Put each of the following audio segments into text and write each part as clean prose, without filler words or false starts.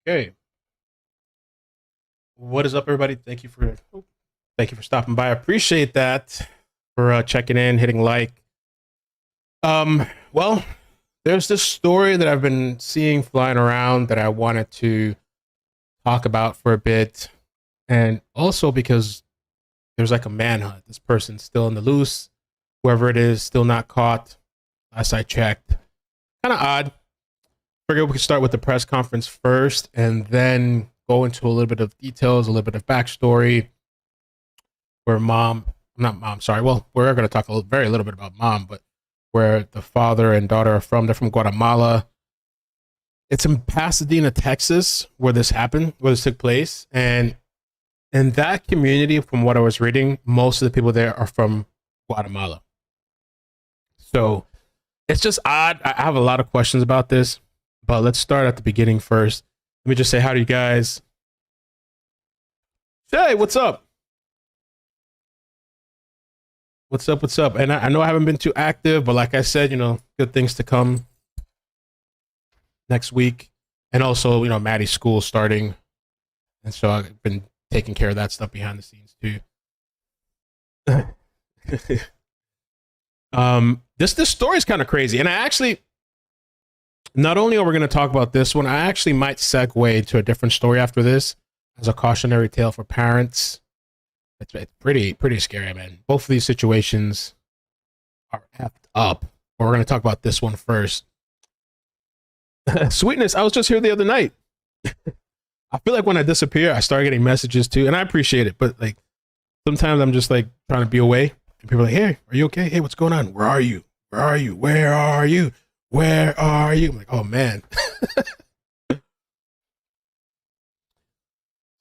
Okay, what is up, everybody? Thank you for stopping by. I appreciate that for checking in, hitting like. Well, there's this story that I've been seeing flying around that I wanted to talk about for a bit, and also because there's like a manhunt. This person's still in the loose, whoever it is, still not caught. Last I checked, kind of odd. Figure we could start with the press conference first, and then go into a little bit of details, a little bit of backstory. Where mom, not mom, sorry. Well, we're going to talk very little bit about mom, but where the father and daughter are from. They're from Guatemala. It's in Pasadena, Texas, where this happened, where this took place, and in that community, from what I was reading, most of the people there are from Guatemala. So it's just odd. I have a lot of questions about this, but let's start at the beginning first. Let me just say hi to you guys. Hey, what's up? What's up? What's up? And I know I haven't been too active, but like I said, good things to come next week. And also, Maddie's school starting. And so I've been taking care of that stuff behind the scenes too. This story is kind of crazy. And I actually, not only are we going to talk about this one, I actually might segue to a different story after this as a cautionary tale for parents. It's pretty scary, man. Both of these situations are effed up. But we're going to talk about this one first. Sweetness, I was just here the other night. I feel like when I disappear, I start getting messages too, and I appreciate it. But like sometimes I'm just like trying to be away, and people are like, "Hey, are you okay? Hey, what's going on? Where are you? Where are you? Where are you? Where are you?" I'm like, "Oh man."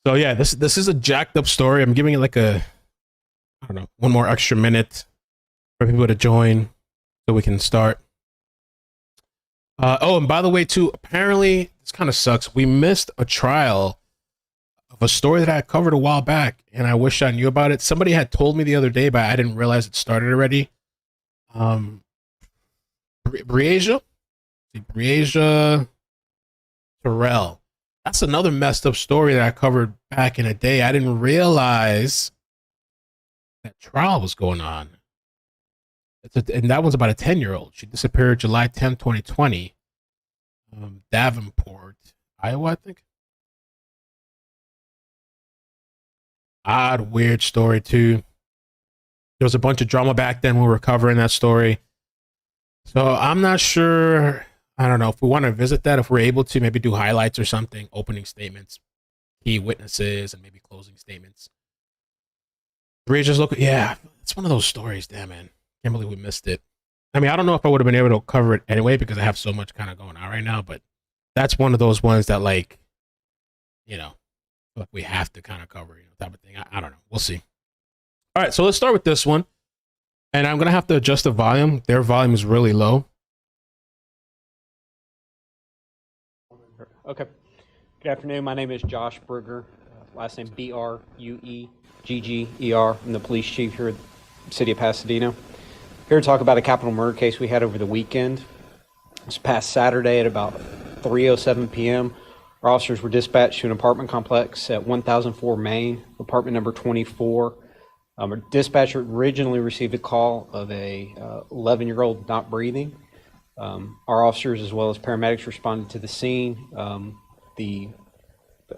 So yeah, this is a jacked up story. I'm giving it like I don't know, one more extra minute for people to join so we can start. Oh, and by the way, too, apparently this kind of sucks. We missed a trial of a story that I had covered a while back, and I wish I knew about it. Somebody had told me the other day, but I didn't realize it started already. Breasia, Breasia Terrell. That's another messed up story that I covered back in the day. I didn't realize that trial was going on. And that one's about a 10-year-old. She disappeared July 10th, 2020. Davenport, Iowa, I think. Odd, weird story, too. There was a bunch of drama back then when we were covering that story. So I'm not sure. I don't know if we want to visit that, if we're able to maybe do highlights or something, opening statements, key witnesses, and maybe closing statements. Regis local, yeah, it's one of those stories. Damn, man, can't believe we missed it. I mean, I don't know if I would have been able to cover it anyway because I have so much kind of going on right now. But that's one of those ones that, like we have to kind of cover, type of thing. I don't know. We'll see. All right, so let's start with this one, and I'm gonna have to adjust the volume. Their volume is really low. Okay. Good afternoon. My name is Josh Brugger. Last name Brueggger. I'm the police chief here at the city of Pasadena. Here to talk about a capital murder case we had over the weekend. This past Saturday at about 3:07 p.m., our officers were dispatched to an apartment complex at 1004 Main, apartment number 24. Our dispatcher originally received a call of a 11-year-old not breathing. Our officers, as well as paramedics, responded to the scene. The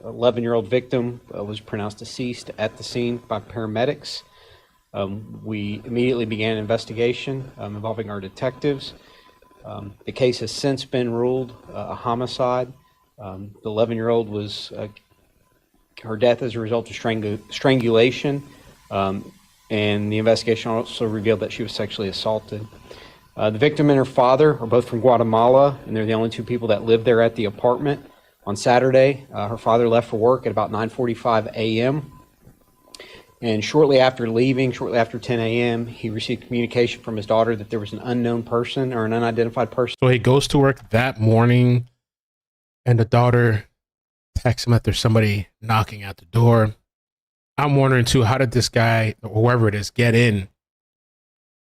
11-year-old victim was pronounced deceased at the scene by paramedics. We immediately began an investigation involving our detectives. The case has since been ruled a homicide. The 11-year-old was her death as a result of strangulation, and the investigation also revealed that she was sexually assaulted. The victim and her father are both from Guatemala, and they're the only two people that live there at the apartment. On Saturday, her father left for work at about 9:45 a.m. And shortly after leaving, shortly after 10 a.m., he received communication from his daughter that there was an unknown person or an unidentified person. So he goes to work that morning, and the daughter texts him that there's somebody knocking at the door. I'm wondering, too, how did this guy, or whoever it is, get in?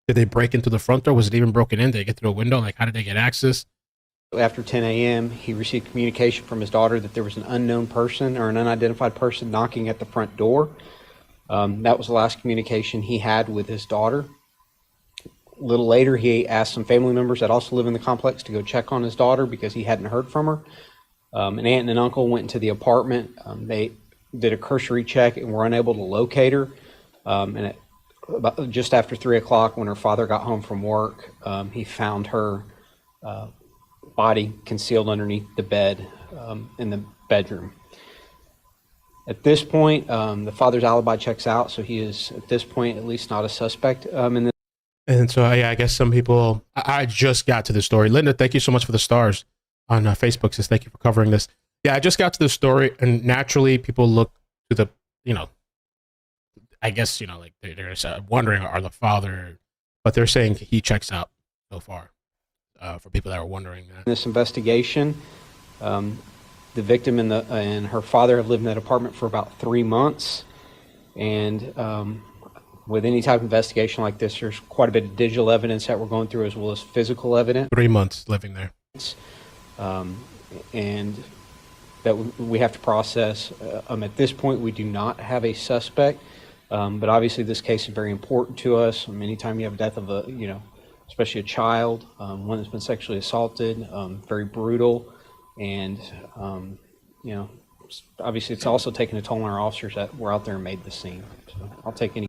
Did they break into the front door? Was it even broken in? Did they get through a window? Like, how did they get access? After 10 a.m., he received communication from his daughter that there was an unknown person or an unidentified person knocking at the front door. That was the last communication he had with his daughter. A little later, he asked some family members that also live in the complex to go check on his daughter because he hadn't heard from her. An aunt and an uncle went into the apartment. They did a cursory check and were unable to locate her. And just after 3 o'clock, when her father got home from work, he found her body concealed underneath the bed in the bedroom. At this point, the father's alibi checks out, so he is, at this point, at least not a suspect in this. And so, yeah, I guess some people, I just got to the story. Linda, thank you so much for the stars on Facebook. Says, thank you for covering this. Yeah, I just got to the story, and naturally people look to the, I guess, like they're wondering, are the father, but they're saying he checks out so far for people that are wondering that. In this investigation, the victim and her father have lived in that apartment for about 3 months. And with any type of investigation like this, there's quite a bit of digital evidence that we're going through as well as physical evidence. 3 months living there. And that we have to process. At this point, we do not have a suspect, but obviously this case is very important to us. Anytime you have a death of especially a child, one that's been sexually assaulted, very brutal, and obviously it's also taken a toll on our officers that were out there and made the scene. So I'll take any.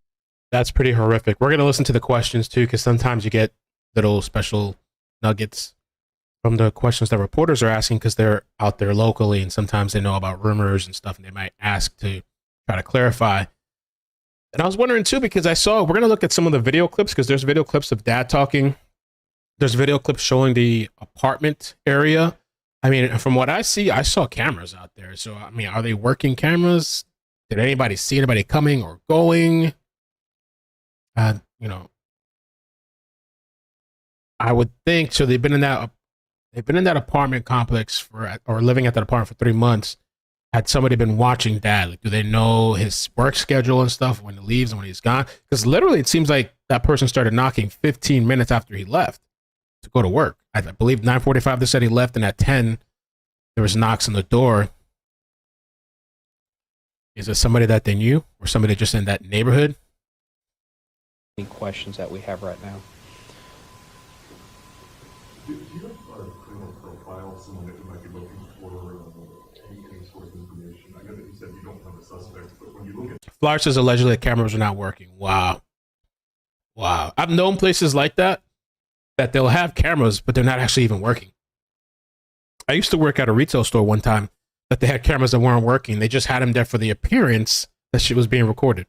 That's pretty horrific. We're going to listen to the questions too, because sometimes you get little special nuggets from the questions that reporters are asking because they're out there locally, and sometimes they know about rumors and stuff, and they might ask to try to clarify. And I was wondering too, because we're going to look at some of the video clips, because there's video clips of dad talking. There's video clips showing the apartment area. From what I see, I saw cameras out there. So, are they working cameras? Did anybody see anybody coming or going? I would think so. They've been in that apartment complex or living at that apartment for 3 months. Had somebody been watching dad? Like, do they know his work schedule and stuff, when he leaves and when he's gone? Because literally it seems like that person started knocking 15 minutes after he left to go to work. I believe 9:45 they said he left, and at 10 there was knocks on the door. Is it somebody that they knew or somebody just in that neighborhood? Any questions that we have right now? Do you have a criminal profile, someone that you might be looking for, any sort of information? I know that you said you don't have a suspect, but when you look at... Flyer says allegedly the cameras are not working. Wow. I've known places like that they'll have cameras, but they're not actually even working. I used to work at a retail store one time that they had cameras that weren't working. They just had them there for the appearance that shit was being recorded.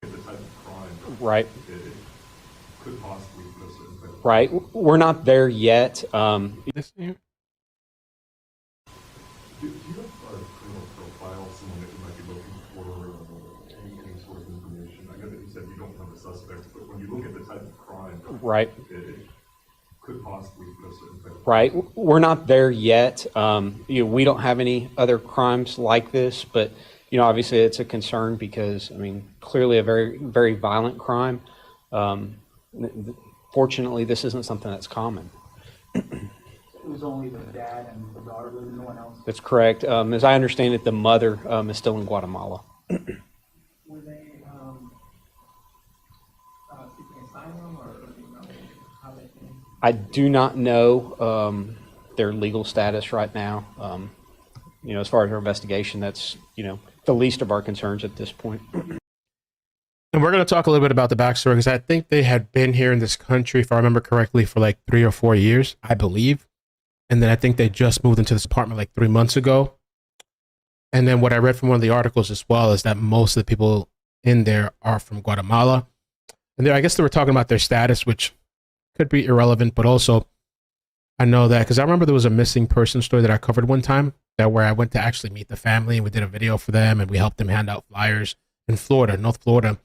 The type of crime, right. It could possibly put us in type of... Right. We're not there yet. This here? Do you have a criminal profile, someone that you might be looking for, any sort of information? I know that you said you don't have a suspect, but when you look at the type of crime, right. It could possibly put us in type of... Right. We're not there yet. We don't have any other crimes like this, but obviously it's a concern because clearly a very, very violent crime. Fortunately, this isn't something that's common. It was only the dad and the daughter, no one else. That's correct. As I understand it, the mother is still in Guatemala. Were they seeking asylum, or how they came? I do not know their legal status right now. As far as our investigation, that's the least of our concerns at this point. And we're going to talk a little bit about the backstory, because I think they had been here in this country, if I remember correctly, for like 3 or 4 years, I believe. And then I think they just moved into this apartment like 3 months ago. And then what I read from one of the articles as well is that most of the people in there are from Guatemala. And I guess they were talking about their status, which could be irrelevant, but also I know that because I remember there was a missing person story that I covered one time, that where I went to actually meet the family and we did a video for them and we helped them hand out flyers in Florida, North Florida.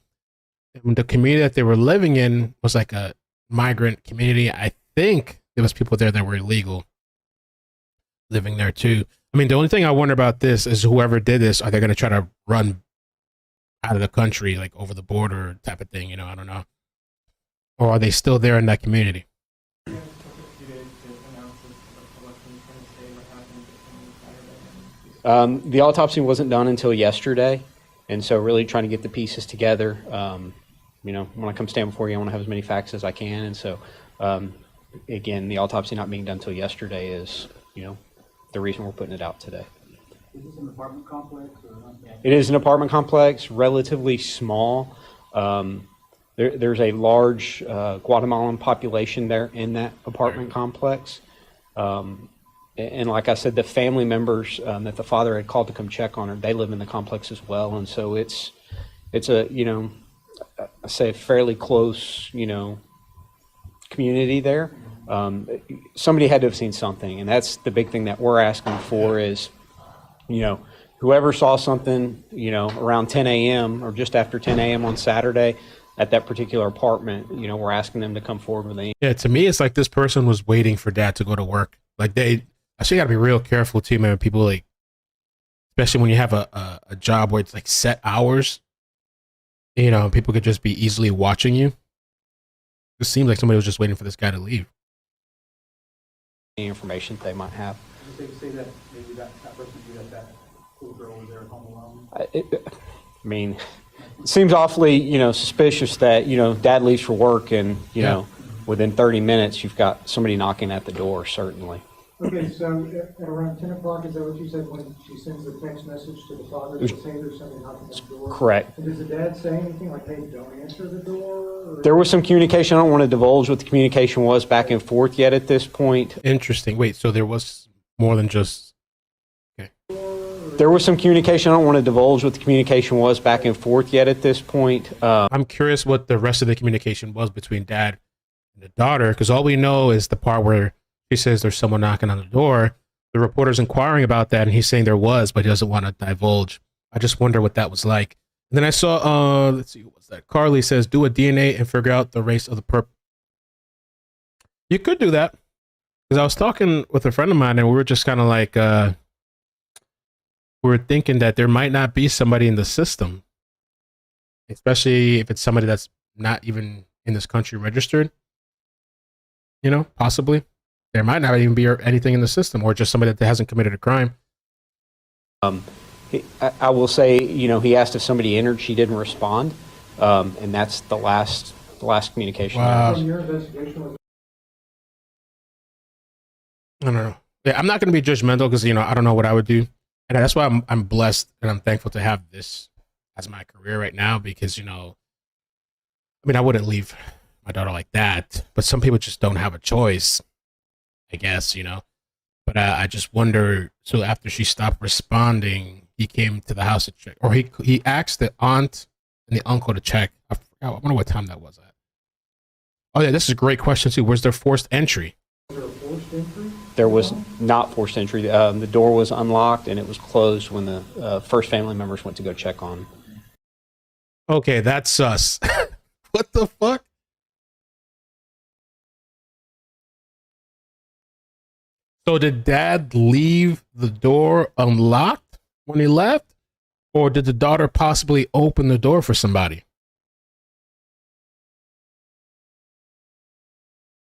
And the community that they were living in was like a migrant community. I think there was people there that were illegal living there too. The only thing I wonder about this is whoever did this, are they going to try to run out of the country, like over the border type of thing? I don't know. Or are they still there in that community? The autopsy wasn't done until yesterday, and so really trying to get the pieces together. When I come stand before you, I want to have as many facts as I can, and so again, the autopsy not being done until yesterday is the reason we're putting it out today. Is this an apartment complex or not? It is an apartment complex, relatively small. There's a large Guatemalan population there in that apartment complex. And like I said, the family members that the father had called to come check on her, they live in the complex as well. And so it's a, I say a fairly close, community there. Somebody had to have seen something. And that's the big thing that we're asking for is, whoever saw something, around 10 a.m. or just after 10 a.m. on Saturday at that particular apartment, we're asking them to come forward with any. Yeah, to me, it's like this person was waiting for dad to go to work. Like I actually got to be real careful too, man. People like, especially when you have a job where it's like set hours, people could just be easily watching you. It seems like somebody was just waiting for this guy to leave. Any information they might have. Did they say that maybe that person knew that little girl was there at home alone? It seems awfully, suspicious that, dad leaves for work and, within 30 minutes, you've got somebody knocking at the door, certainly. Okay, so at around 10 o'clock, is that what you said when she sends the text message to the father to say there's somebody knocking at the door? Correct. And does the dad say anything like, hey, don't answer the door? Or? There was some communication. I don't want to divulge what the communication was back and forth yet at this point. Interesting. Wait, so there was more than just... Okay. There was some communication. I don't want to divulge what the communication was back and forth yet at this point. I'm curious what the rest of the communication was between dad and the daughter, because all we know is the part where he says there's someone knocking on the door. The reporter's inquiring about that, and he's saying there was, but he doesn't want to divulge. I just wonder what that was like. And then I saw, let's see, what's that? Carly says, do a DNA and figure out the race of the perp. You could do that. Because I was talking with a friend of mine, and we were just kind of like, we were thinking that there might not be somebody in the system, especially if it's somebody that's not even in this country registered, possibly. There might not even be anything in the system, or just somebody that hasn't committed a crime. I will say, he asked if somebody entered. She didn't respond, and that's the last communication. Wow. From your investigation, was I don't know. Yeah, I'm not going to be judgmental because I don't know what I would do, and that's why I'm blessed and I'm thankful to have this as my career right now. Because I wouldn't leave my daughter like that, but some people just don't have a choice, I guess, But I just wonder. So after she stopped responding, he came to the house to check, or he asked the aunt and the uncle to check. I wonder what time that was at. Oh yeah, this is a great question too. Where's their forced entry? there a forced entry? There was not forced entry. The door was unlocked and it was closed when the first family members went to go check on. Okay, that's sus. What the fuck? So did dad leave the door unlocked when he left? Or did the daughter possibly open the door for somebody?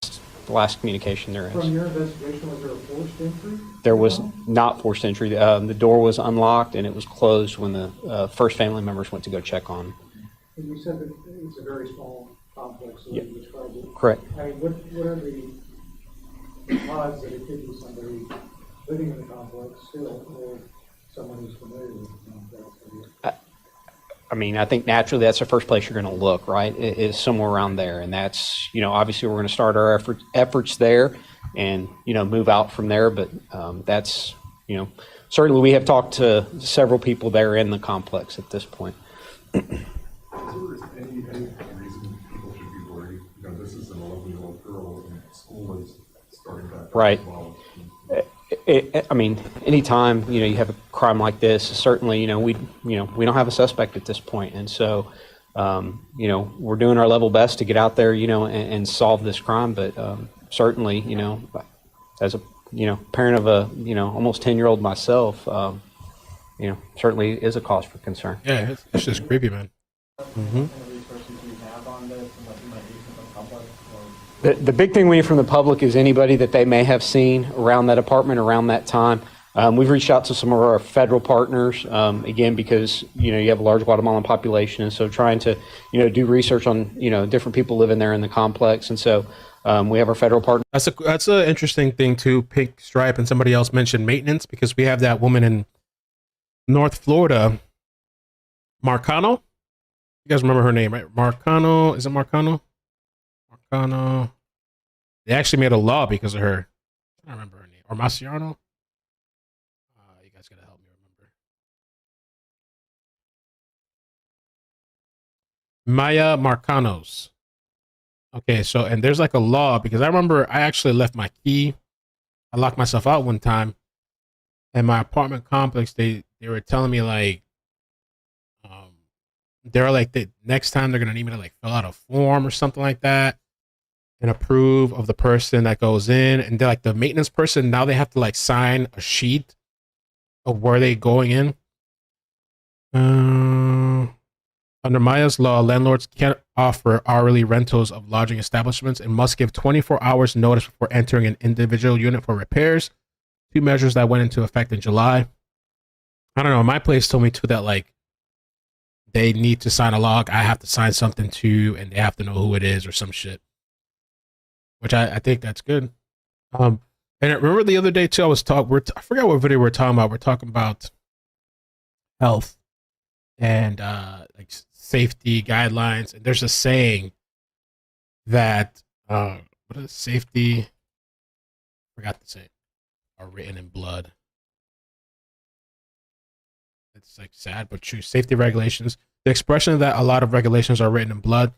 The last communication there From is. your investigation, was there a forced entry? There was not forced entry. The door was unlocked and it was closed when the first family members went to go check on. And you said that it's a very small complex, so Yeah. you described it. Correct. I mean, what are the odds that it could be somebody living in the complex still, or someone who's familiar with the complex? I think naturally that's the first place you're going to look, right? Is somewhere around there. And that's, obviously we're going to start our efforts there and, move out from there. But that's, certainly we have talked to several people there in the complex at this point. Is there any reason people should be worried? This is an 11-year-old girl and school is starting back. Right. Well. Anytime, you have a crime like this, certainly, we don't have a suspect at this point. And so, we're doing our level best to get out there, and solve this crime. But certainly, as a, parent of a, almost 10-year-old myself, certainly is a cause for concern. Yeah, it's just creepy, man. Mm-hmm. Any resources you have on this and what you might use in the complex? The big thing we need from the public is anybody that they may have seen around that apartment around that time. We've reached out to some of our federal partners, again, because, you have a large Guatemalan population. And so trying to, do research on, different people living there in the complex. And so we have our federal partners. That's an interesting thing too, Pink Stripe, and somebody else mentioned maintenance, because we have that woman in North Florida, Marcano. You guys remember her name, right? Marcano. Is it Marcano? Marcano. They actually made a law because of her. I don't remember her name. Or Marciano. You guys gotta help me remember. Maya Marcanos. Okay, so, and there's like a law, because I remember I actually left my key. I locked myself out one time, and my apartment complex, they were telling me like, they're like, the next time they're gonna need me to like fill out a form or something like that and approve of the person that goes in. And they're like, the maintenance person, now they have to like sign a sheet of where they going in. Under Maya's law, landlords can't offer hourly rentals of lodging establishments and must give 24 hours notice before entering an individual unit for repairs. 2 measures that went into effect in July. I don't know. My place told me too that like they need to sign a log. I have to sign something too, and they have to know who it is or some shit. Which I think that's good. And I remember the other day too, I was I forgot what video we're talking about. We're talking about health and like safety guidelines. And there's a saying that what is safety? Forgot to say it. Are written in blood. It's like sad but true. Safety regulations. The expression that a lot of regulations are written in blood.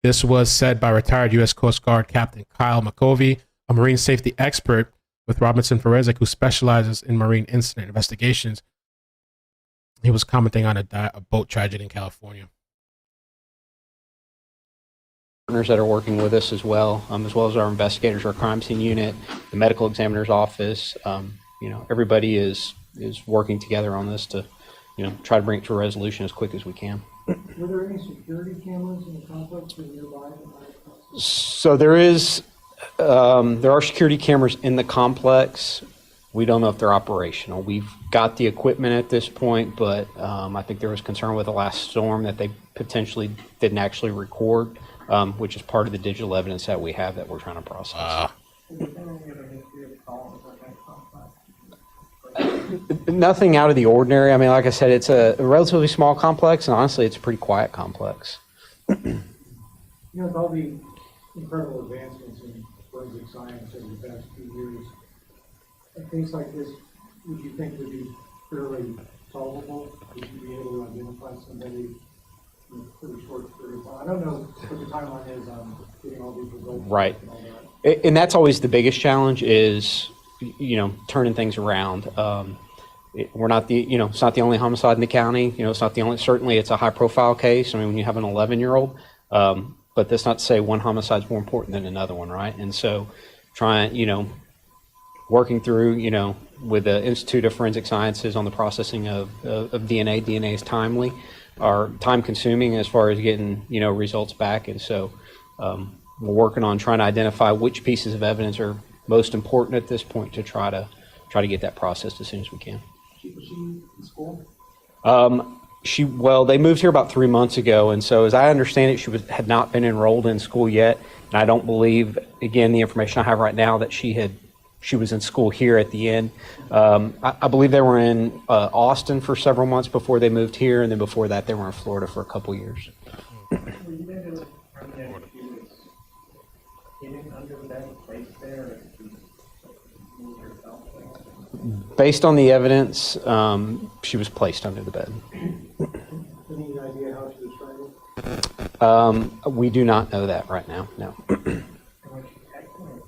This was said by retired U.S. Coast Guard Captain Kyle McCovey, a marine safety expert with Robinson Forensic, who specializes in marine incident investigations. He was commenting on a boat tragedy in California. Partners that are working with us as well as our investigators, our crime scene unit, the medical examiner's office. Everybody is working together on this to, try to bring it to a resolution as quick as we can. Were there any security cameras in the complex or nearby? So there are security cameras in the complex. We don't know if they're operational. We've got the equipment at this point, but I think there was concern with the last storm that they potentially didn't actually record, which is part of the digital evidence that we have that we're trying to process. Nothing out of the ordinary. I mean, like I said, it's a relatively small complex, and honestly, it's a pretty quiet complex. With all the incredible advancements in forensic science over the past few years, a case like this, would you think would be fairly solvable? Would you be able to identify somebody in a pretty short period of time? I don't know what the timeline is on getting all these results. Right. And all that. And that's always the biggest challenge is, turning things around. We're not it's not the only homicide in the county. It's not the only, certainly it's a high profile case. I mean, when you have an 11-year-old, but that's not to say one homicide is more important than another one, right? And so working through, with the Institute of Forensic Sciences on the processing of DNA. DNA is time consuming as far as getting, results back. And so we're working on trying to identify which pieces of evidence are most important at this point to try to get that processed as soon as we can. Was she in school? They moved here about 3 months ago, and so as I understand it, she had not been enrolled in school yet. And I don't believe, again, the information I have right now, that she was in school here at the end. I believe they were in Austin for several months before they moved here, and then before that they were in Florida for a couple years. Were you able to determine if she was hidden under the bed, placed there, or if she moved herself? Based on the evidence, she was placed under the bed. Any idea how she was strangled? We do not know that right now, no. Was she texting or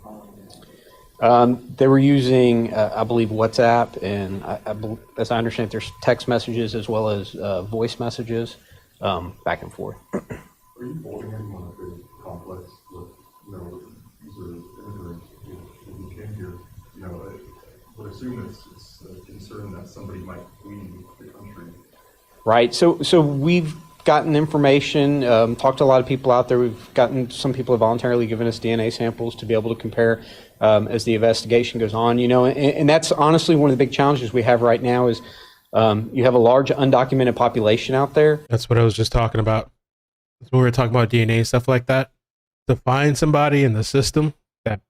calling? They were using, I believe, WhatsApp, and as I understand, there's text messages as well as voice messages back and forth. Are you holding anyone at the complex with, these are immigrants who came here, I would assume it's a concern that somebody might flee the country. Right. So we've gotten information, talked to a lot of people out there. We've gotten, some people have voluntarily given us DNA samples to be able to compare as the investigation goes on, you know, and that's honestly one of the big challenges we have right now is you have a large undocumented population out there. That's what I was just talking about. That's when we were talking about DNA and stuff like that. To find somebody in the system that,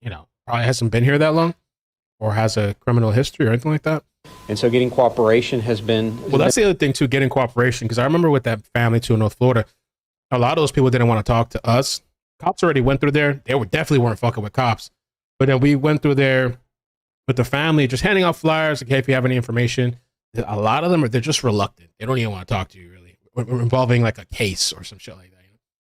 you know, probably hasn't been here that long or has a criminal history or anything like that. And so getting cooperation has been... Well, that's the other thing too, getting cooperation. Because I remember with that family too in North Florida, a lot of those people didn't want to talk to us. Cops already went through there. They definitely weren't fucking with cops. But then we went through there with the family, just handing out flyers, like, hey, if you have any information. A lot of them they're just reluctant. They don't even want to talk to you really, involving like a case or some shit like that.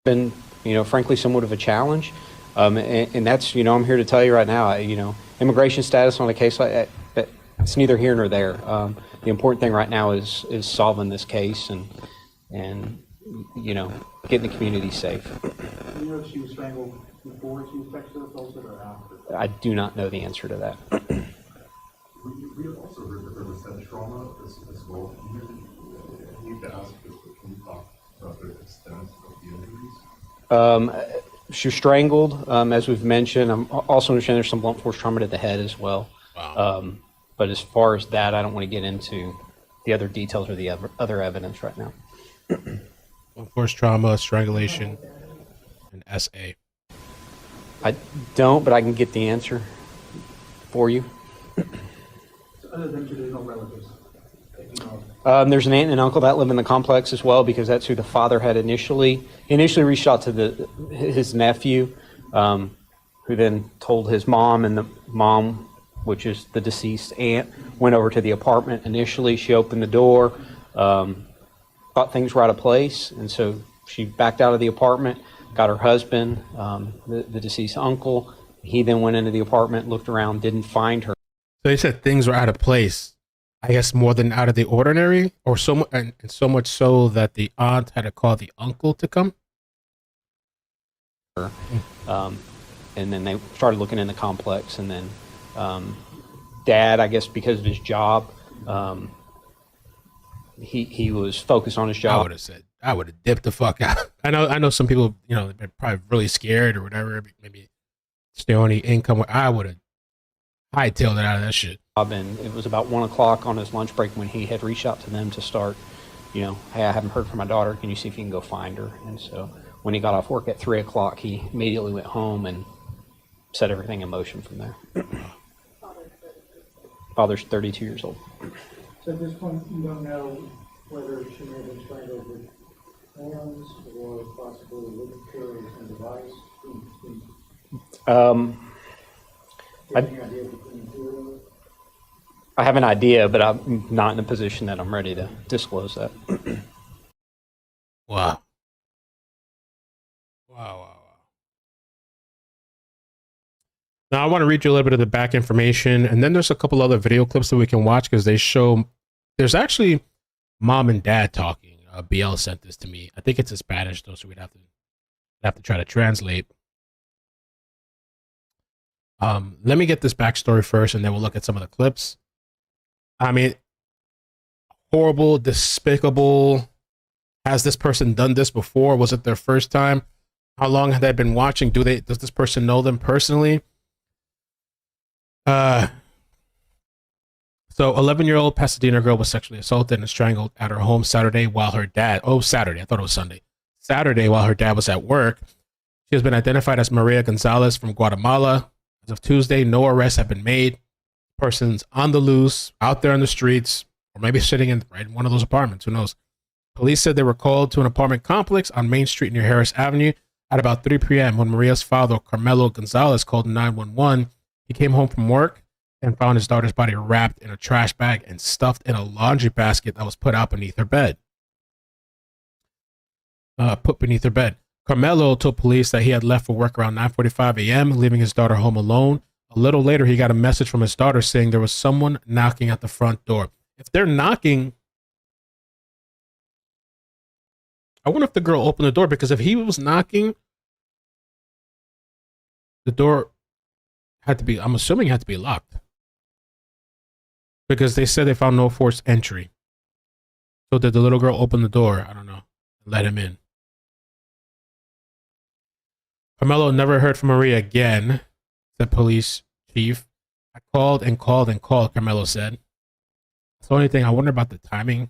Been, you know, frankly, somewhat of a challenge. And that's, you know, I'm here to tell you right now, you know, immigration status on a case like that, it's neither here nor there. The important thing right now is solving this case and you know, getting the community safe. Do you know if she was strangled before she was sexually assaulted or after? I do not know the answer to that. We have also heard that there was head trauma as well. You need to ask this, but can you talk about the extent of the injuries? She was strangled, as we've mentioned. I'm also understanding there's some blunt force trauma to the head as well. Wow. But as far as that, I don't want to get into the other details or the other evidence right now. Blunt force trauma, strangulation, and SA. I don't, but I can get the answer for you. So other than traditional relatives that you know of? There's an aunt and uncle that live in the complex as well, because that's who the father had initially reached out to his nephew, who then told his mom, and the mom, which is the deceased aunt, went over to the apartment initially. She opened the door, thought things were out of place, and so she backed out of the apartment, got her husband, the deceased uncle. He then went into the apartment, looked around, didn't find her. So they said things were out of place. I guess more than out of the ordinary, or and so much so that the aunt had to call the uncle to come. And then they started looking in the complex, and then Dad, I guess because of his job, he was focused on his job. I would have dipped the fuck out. I know some people, you know, they're probably really scared or whatever. Maybe it's their only income. I would have hightailed it out of that shit. And it was about 1 o'clock on his lunch break when he had reached out to them to start, you know, hey, I haven't heard from my daughter. Can you see if you can go find her? And so when he got off work at 3 o'clock, he immediately went home and set everything in motion from there. Father's 32 years old. So at this point, you don't know whether she may have been strangled with hands or possibly literature or some device? Any idea between the two of them? I have an idea, but I'm not in a position that I'm ready to disclose that. Wow. Wow. Now I want to read you a little bit of the back information, and then there's a couple other video clips that we can watch because they show there's actually mom and dad talking. BL sent this to me. I think it's in Spanish though, so we'd have to try to translate. Let me get this backstory first, and then we'll look at some of the clips. I mean, horrible, despicable. Has this person done this before? Was it their first time? How long have they been watching? Does this person know them personally? So 11-year-old Pasadena girl was sexually assaulted and strangled at her home Saturday while her dad, Saturday, I thought it was Sunday. Saturday while her dad was at work. She has been identified as Maria Gonzalez from Guatemala. As of Tuesday, no arrests have been made. Person's on the loose, out there on the streets, or maybe sitting in one of those apartments, who knows. Police said they were called to an apartment complex on Main Street near Harris Avenue at about 3 p.m. when Maria's father, Carmelo Gonzalez, called 911. He came home from work and found his daughter's body wrapped in a trash bag and stuffed in a laundry basket that was put beneath her bed. Carmelo told police that he had left for work around 9:45 a.m., leaving his daughter home alone. A little later, he got a message from his daughter saying there was someone knocking at the front door. If they're knocking, I wonder if the girl opened the door, because if he was knocking, the door had to be, I'm assuming, had to be locked. Because they said they found no forced entry. So did the little girl open the door? I don't know. let him in. Carmelo never heard from Maria again, said police chief. I called and called and called, Carmelo said. That's the only thing. I wonder about the timing.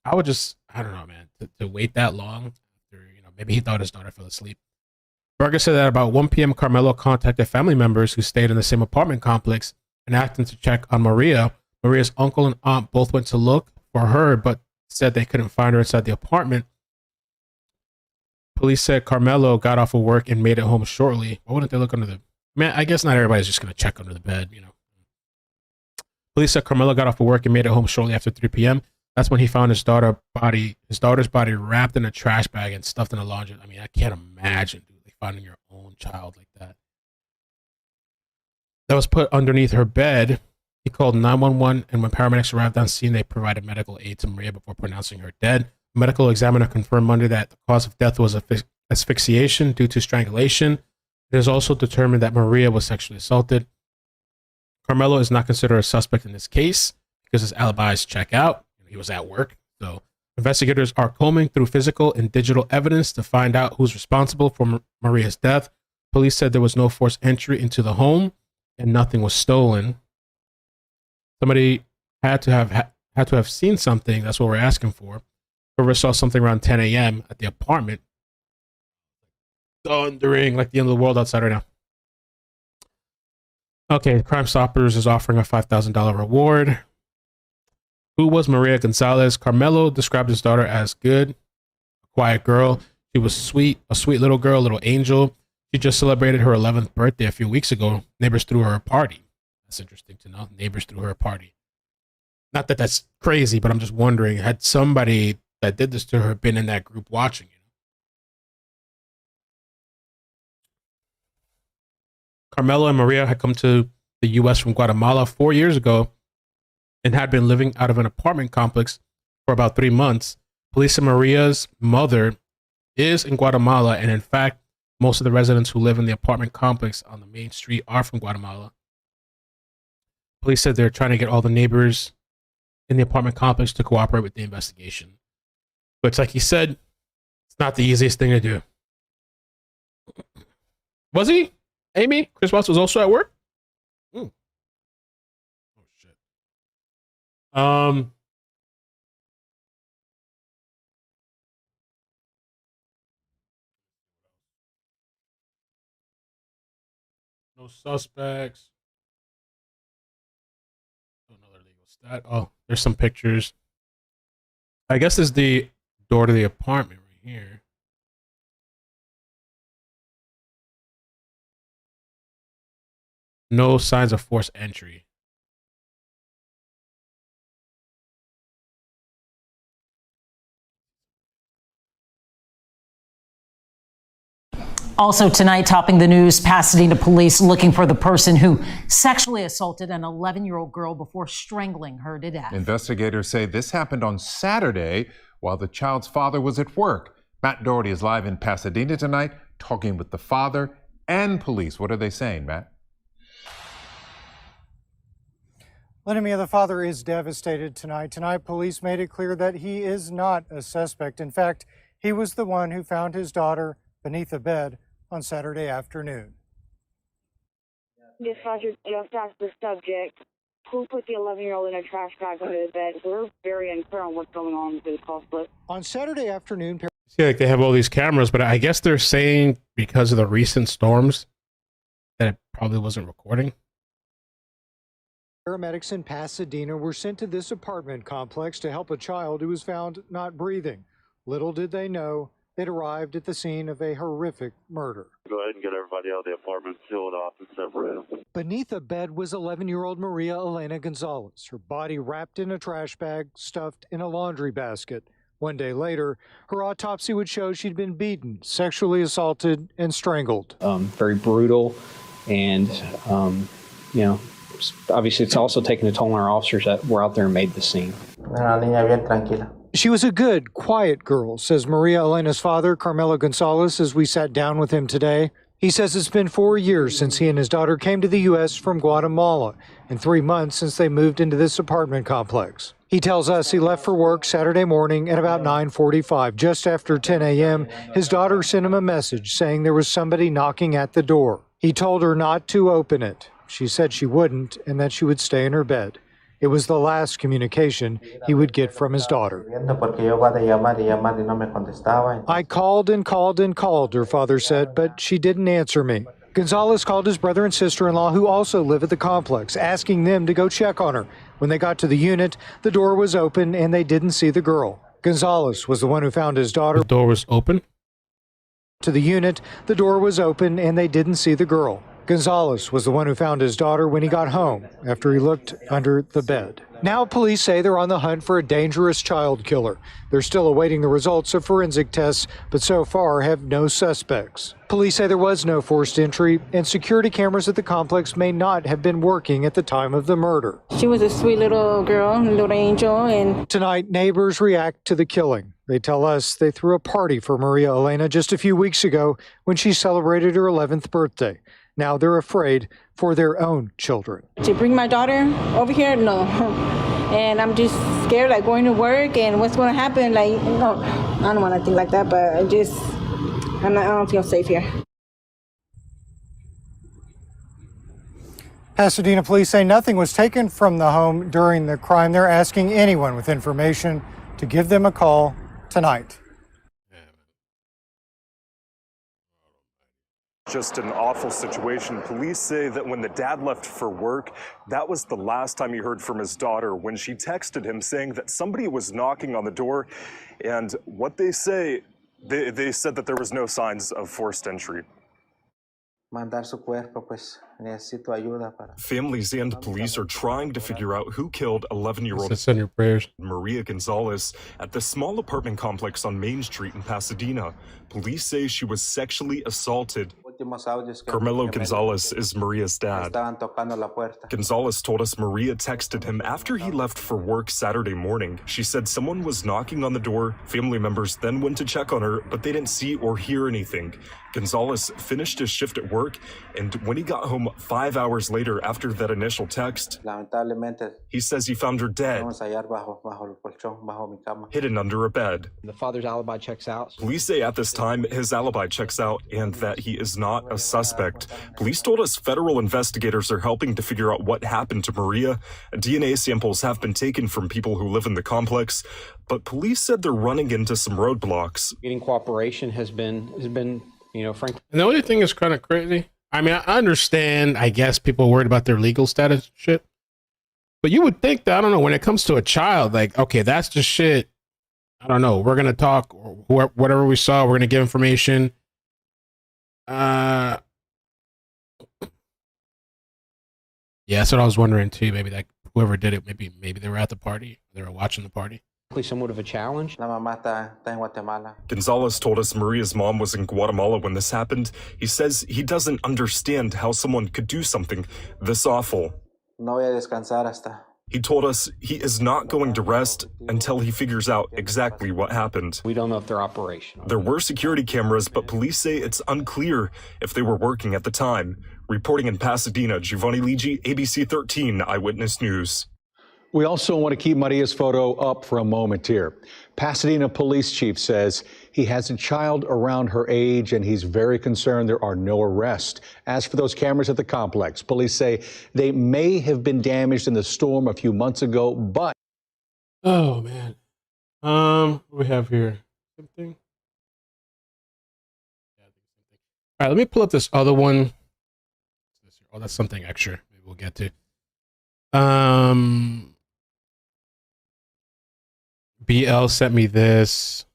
I would just, I don't know, man, to wait that long. After, maybe he thought his daughter fell asleep. Berger said that about 1 p.m., Carmelo contacted family members who stayed in the same apartment complex and asked them to check on Maria. Maria's uncle and aunt both went to look for her, but said they couldn't find her inside the apartment. Police said Carmelo got off of work and made it home shortly. Why wouldn't they look under the... Man, I guess not everybody's just going to check under the bed, Police said Carmelo got off of work and made it home shortly after 3 p.m. That's when he found his daughter's body wrapped in a trash bag and stuffed in a laundry. I mean, I can't imagine, dude, like finding your own child like that. That was put underneath her bed. He called 911, and when paramedics arrived on scene, they provided medical aid to Maria before pronouncing her dead. A medical examiner confirmed Monday that the cause of death was asphyxiation due to strangulation. It is also determined that Maria was sexually assaulted. Carmelo is not considered a suspect in this case because his alibis check out. He was at work. So investigators are combing through physical and digital evidence to find out who's responsible for Maria's death. Police said there was no forced entry into the home and nothing was stolen. Somebody had to have seen something. That's what we're asking for. Whoever saw something around 10 a.m. at the apartment. Thundering like the end of the world outside right now. Okay, Crime Stoppers is offering a $5,000 reward. Who was Maria Gonzalez? Carmelo described his daughter as good, a quiet girl. She was sweet, a sweet little girl, a little angel. She just celebrated her 11th birthday a few weeks ago. Neighbors threw her a party. That's interesting to know. Neighbors threw her a party. Not that that's crazy, but I'm just wondering, had somebody that did this to her been in that group watching? Carmelo and Maria had come to the U.S. from Guatemala 4 years ago and had been living out of an apartment complex for about 3 months. Police said Maria's mother is in Guatemala, and in fact, most of the residents who live in the apartment complex on the main street are from Guatemala. Police said they're trying to get all the neighbors in the apartment complex to cooperate with the investigation. But it's like he said, it's not the easiest thing to do. Was he? Amy? Chris Watts was also at work? Oh, shit. No suspects. Another legal stat. Oh, there's some pictures. I guess this is the door to the apartment right here. No signs of forced entry. Also tonight, topping the news, Pasadena police looking for the person who sexually assaulted an 11-year-old girl before strangling her to death. Investigators say this happened on Saturday while the child's father was at work. Matt Doherty is live in Pasadena tonight, talking with the father and police. What are they saying, Matt? Lenimia, the father is devastated tonight. Tonight, police made it clear that he is not a suspect. In fact, he was the one who found his daughter beneath a bed on Saturday afternoon. Dispatcher just asked the subject who put the 11-year-old in a trash bag under the bed. We're very unclear on what's going on with this call split. On Saturday afternoon, See, like they have all these cameras, but I guess they're saying because of the recent storms that it probably wasn't recording. paramedics in Pasadena were sent to this apartment complex to help a child who was found not breathing. Little did they know they'd arrived at the scene of a horrific murder. Go ahead and get everybody out of the apartment, seal it off, and separate them. Beneath a bed was 11-year-old Maria Elena Gonzalez, her body wrapped in a trash bag, stuffed in a laundry basket. 1 day later, her autopsy would show she'd been beaten, sexually assaulted, and strangled. Very brutal, and, obviously it's also taken a toll on our officers that were out there and made the scene. She was a good, quiet girl, says Maria Elena's father, Carmelo Gonzalez, as we sat down with him today. He says it's been 4 years since he and his daughter came to the U.S. from Guatemala, and 3 months since they moved into this apartment complex. He tells us he left for work Saturday morning at about 9:45. Just after 10 a.m., his daughter sent him a message saying there was somebody knocking at the door. He told her not to open it. She said she wouldn't and that she would stay in her bed. It was the last communication he would get from his daughter. I called and called and called, her father said, but she didn't answer me. Gonzalez called his brother and sister-in-law, who also live at the complex, asking them to go check on her. When they got to the unit, the door was open and they didn't see the girl. Gonzalez was the one who found his daughter. The door was open? To the unit, the door was open and they didn't see the girl. Gonzalez was the one who found his daughter when he got home after he looked under the bed. Now police say they're on the hunt for a dangerous child killer. They're still awaiting the results of forensic tests, but so far have no suspects. Police say there was no forced entry, and security cameras at the complex may not have been working at the time of the murder. She was a sweet little girl, little angel, and tonight neighbors react to the killing. They tell us they threw a party for Maria Elena just a few weeks ago when she celebrated her 11th birthday. Now they're afraid for their own children. To bring my daughter over here, no. And I'm just scared, like going to work and what's going to happen. Like, no, I don't want to think like that, but I don't feel safe here. Pasadena police say nothing was taken from the home during the crime. They're asking anyone with information to give them a call tonight. Just an awful situation. Police say that when the dad left for work, that was the last time he heard from his daughter when she texted him saying that somebody was knocking on the door. And what they say, they said that there was no signs of forced entry. Families and police are trying to figure out who killed 11-year-old Send your prayers. Maria Gonzalez at the small apartment complex on Main Street in Pasadena. Police say she was sexually assaulted. Carmelo Gonzalez is Maria's dad. Gonzalez told us Maria texted him after he left for work Saturday morning. She said someone was knocking on the door. Family members then went to check on her, but they didn't see or hear anything. Gonzalez finished his shift at work, and when he got home 5 hours later after that initial text, he says he found her dead, hidden under a bed. The father's alibi checks out. Police say at this time his alibi checks out and that he is not a suspect. Police told us federal investigators are helping to figure out what happened to Maria. DNA samples have been taken from people who live in the complex, but police said they're running into some roadblocks. Getting cooperation has been, frankly. And the only thing is kind of crazy. I mean, I understand, I guess, people are worried about their legal status and shit. But you would think that, I don't know, when it comes to a child, like, okay, that's just shit. I don't know. We're going to talk, or whatever we saw, we're going to give information. Yeah, that's what I was wondering too. Maybe like whoever did it, maybe they were at the party, they were watching the party. Somewhat of a challenge. Gonzalez told us Maria's mom was in Guatemala when this happened. He says he doesn't understand how someone could do something this awful. He told us he is not going to rest until he figures out exactly what happened. We don't know if they're operational. There were security cameras, but police say it's unclear if they were working at the time. Reporting in Pasadena, Giovanni Ligi, ABC 13 Eyewitness News. We also want to keep Maria's photo up for a moment here. Pasadena police chief says he has a child around her age and he's very concerned there are no arrests. As for those cameras at the complex, police say they may have been damaged in the storm a few months ago, but... Oh, man. What do we have here? Something? All right, let me pull up this other one. Oh, that's something extra. Maybe we'll get to. BL sent me this.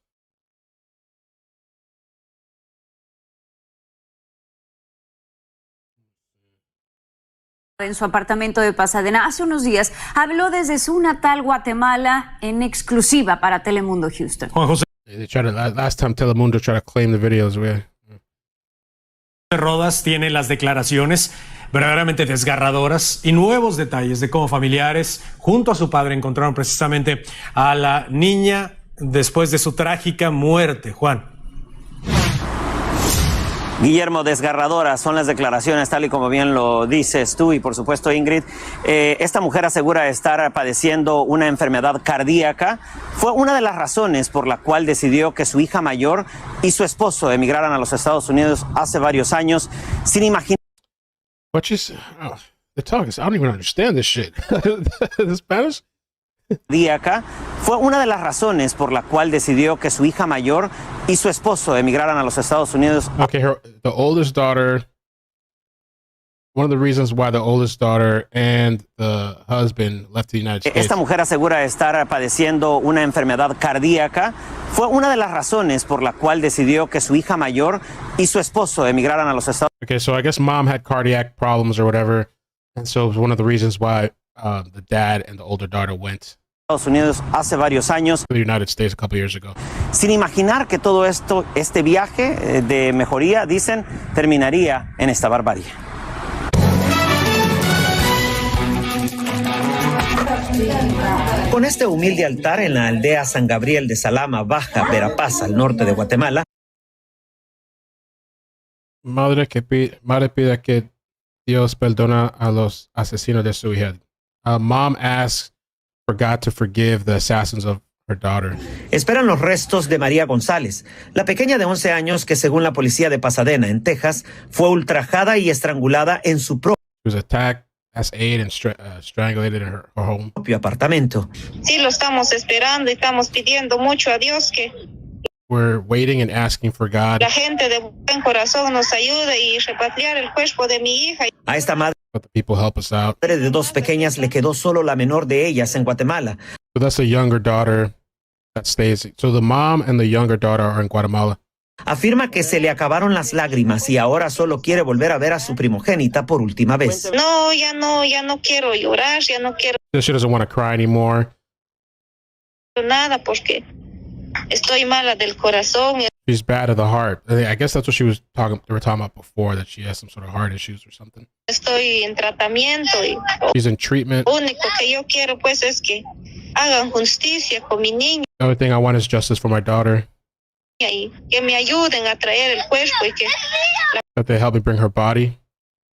En su apartamento de Pasadena hace unos días habló desde su natal Guatemala en exclusiva para Telemundo Houston. Juan José. Last time Telemundo tried to claim the videos. Rodas tiene las declaraciones verdaderamente desgarradoras y nuevos detalles de cómo familiares junto a su padre encontraron precisamente a la niña después de su trágica muerte. Juan. Guillermo, desgarradoras son las declaraciones, tal y como bien lo dices tú y por supuesto Ingrid. Esta mujer asegura estar padeciendo una enfermedad cardíaca. Fue una de las razones por la cual decidió que su hija mayor y su esposo emigraran a los Estados Unidos hace varios años, sin imaginar. What you say? Oh, the talk is, I don't even understand this shit. The Spanish? Cardíaca. Fue una de las razones por la cual decidió que su hija mayor y su esposo emigraran a los Estados Unidos. Okay, the oldest daughter, one of the reasons why the oldest daughter and the husband left the United States. Esta mujer asegura estar padeciendo una enfermedad cardíaca. Fue una de las razones por la cual decidió que su hija mayor y su esposo emigraran a los Estados Unidos. Okay, so I guess mom had cardiac problems or whatever, and so it was one of the reasons why the dad and the older daughter went Estados Unidos hace varios años, to the United States a couple years ago. sin imaginar que todo esto, este viaje de mejoría, dicen, terminaría en esta barbarie. Con este humilde altar en la aldea San Gabriel de Salama, Baja Verapaz, al norte de Guatemala, Madre pide que Dios perdona a los asesinos de su hija. Mom asks for God to forgive the assassins of her daughter. esperan los restos de María González, la pequeña de 11 años que, según la policía de Pasadena, en Texas, fue ultrajada y estrangulada en su She was attacked, S8, and strangulated in her home. propio apartamento. Sí, lo estamos esperando y estamos pidiendo mucho a Dios que We're waiting and asking for God. la gente de buen corazón nos ayude y repatriar el cuerpo de mi hija. A esta madre But the people help us out. de dos pequeñas le quedó solo la menor de ellas en Guatemala. So that's the younger daughter that stays. So the mom and the younger daughter are in Guatemala. Afirma que se le acabaron las lágrimas y ahora solo quiere volver a ver a su primogénita por última vez. No, ya no quiero llorar, ya no quiero So she doesn't want to cry anymore. nada porque estoy mala del corazón. She's bad of the heart. I guess that's what they were talking about before, that she has some sort of heart issues or something. Estoy en tratamiento y She's in treatment. lo único que yo quiero pues es que hagan justicia con mi niña The only thing I want is justice for my daughter. y que me ayuden a traer el cuerpo y que That they help me bring her body.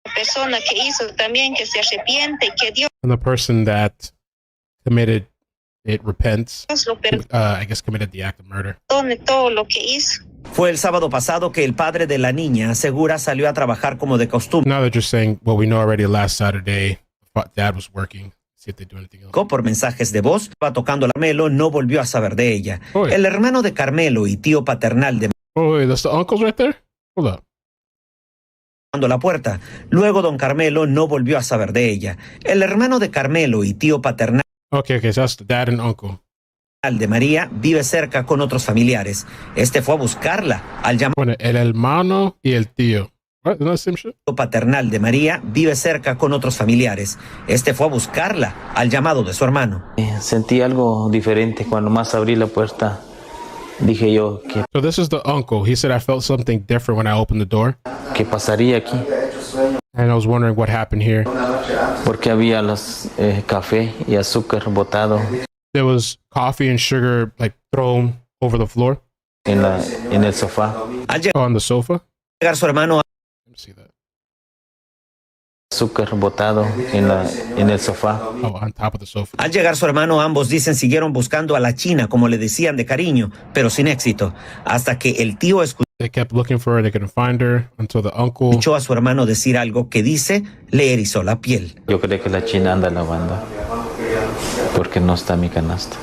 la persona que hizo también que se arrepiente y que Dios And the person that committed it repents. lo I guess committed the act of murder. perdone todo lo que hizo. Fue el sábado pasado que el padre de la niña asegura salió a trabajar como de costumbre. Now they're just saying, well, we know already last Saturday dad was working. See if they do anything else. Por mensajes de voz, va tocando a Carmelo, no volvió a saber de ella. El hermano de Carmelo y tío paternal de Oh, wait, that's the uncles right there? Hold up. tocando la puerta. Luego don Carmelo no volvió a saber de ella. El hermano de Carmelo y tío paternal Okay, so that's the dad and uncle. de María vive cerca con otros familiares. Este fue a buscarla al llamado Bueno, el hermano y el tío. What? Isn't that the same shit? paternal de María vive cerca con otros familiares. Este fue a buscarla al llamado de su hermano. Sentí algo diferente cuando más abrí la puerta. Dije yo, So this is the uncle. He said, I felt something different when I opened the door. ¿qué pasaría aquí? And I was wondering what happened here. Porque había los café y azúcar botado There was coffee and sugar like thrown over the floor. en el sofá. On the sofa. Llegar su hermano Azúcar botado en el sofá. Oh, on top of the sofa. Al llegar su hermano, ambos dicen siguieron buscando a la china, como le decían de cariño, pero sin éxito, hasta que el tío They kept looking for her. They couldn't find her until the uncle. escuchó a su hermano decir algo que dice le erizó la piel. Yo creo que la china anda lavando porque no está mi canasta.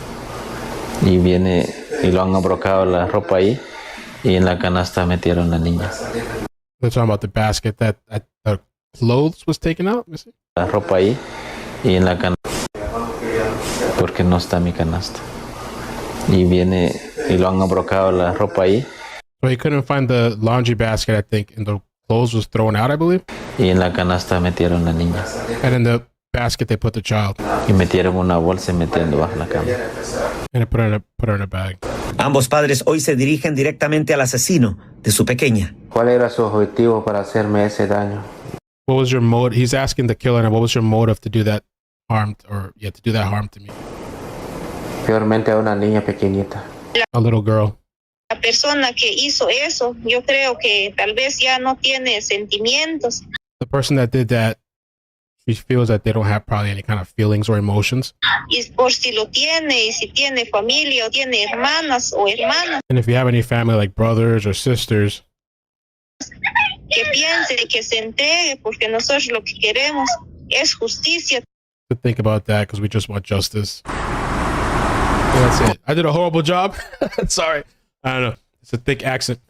Y viene y lo han abrocado la ropa ahí y en la canasta metieron la niña. They're talking about the basket that the clothes was taken out. You see? La ropa ahí y en la canasta porque no está mi canasta. Y viene y lo han abrocado la ropa ahí. So he couldn't find the laundry basket, I think, and the clothes was thrown out, I believe. Y en la canasta metieron la niña. And in the basket, they put the child. Y metieron una bolsa y metiendo bajo la cama. And they put her in a bag. Ambos padres hoy se dirigen directamente al asesino de su pequeña. ¿Cuál era su objetivo para hacerme ese daño? What was your motive? He's asking the killer, and what was your motive to do that harm, to do that harm to me? Peormente a una niña pequeñita. A little girl. La persona que hizo eso, yo creo que tal vez ya no tiene sentimientos. The person that did that, she feels that they don't have probably any kind of feelings or emotions. Y por si lo tiene, y si tiene familia o tiene hermanas o hermanos. And if you have any family like brothers or sisters, Que piense, que se entregue, porque nosotros lo que queremos es justicia. to think about that because we just want justice. Yeah, that's it. I did a horrible job. Sorry. I don't know. It's a thick accent.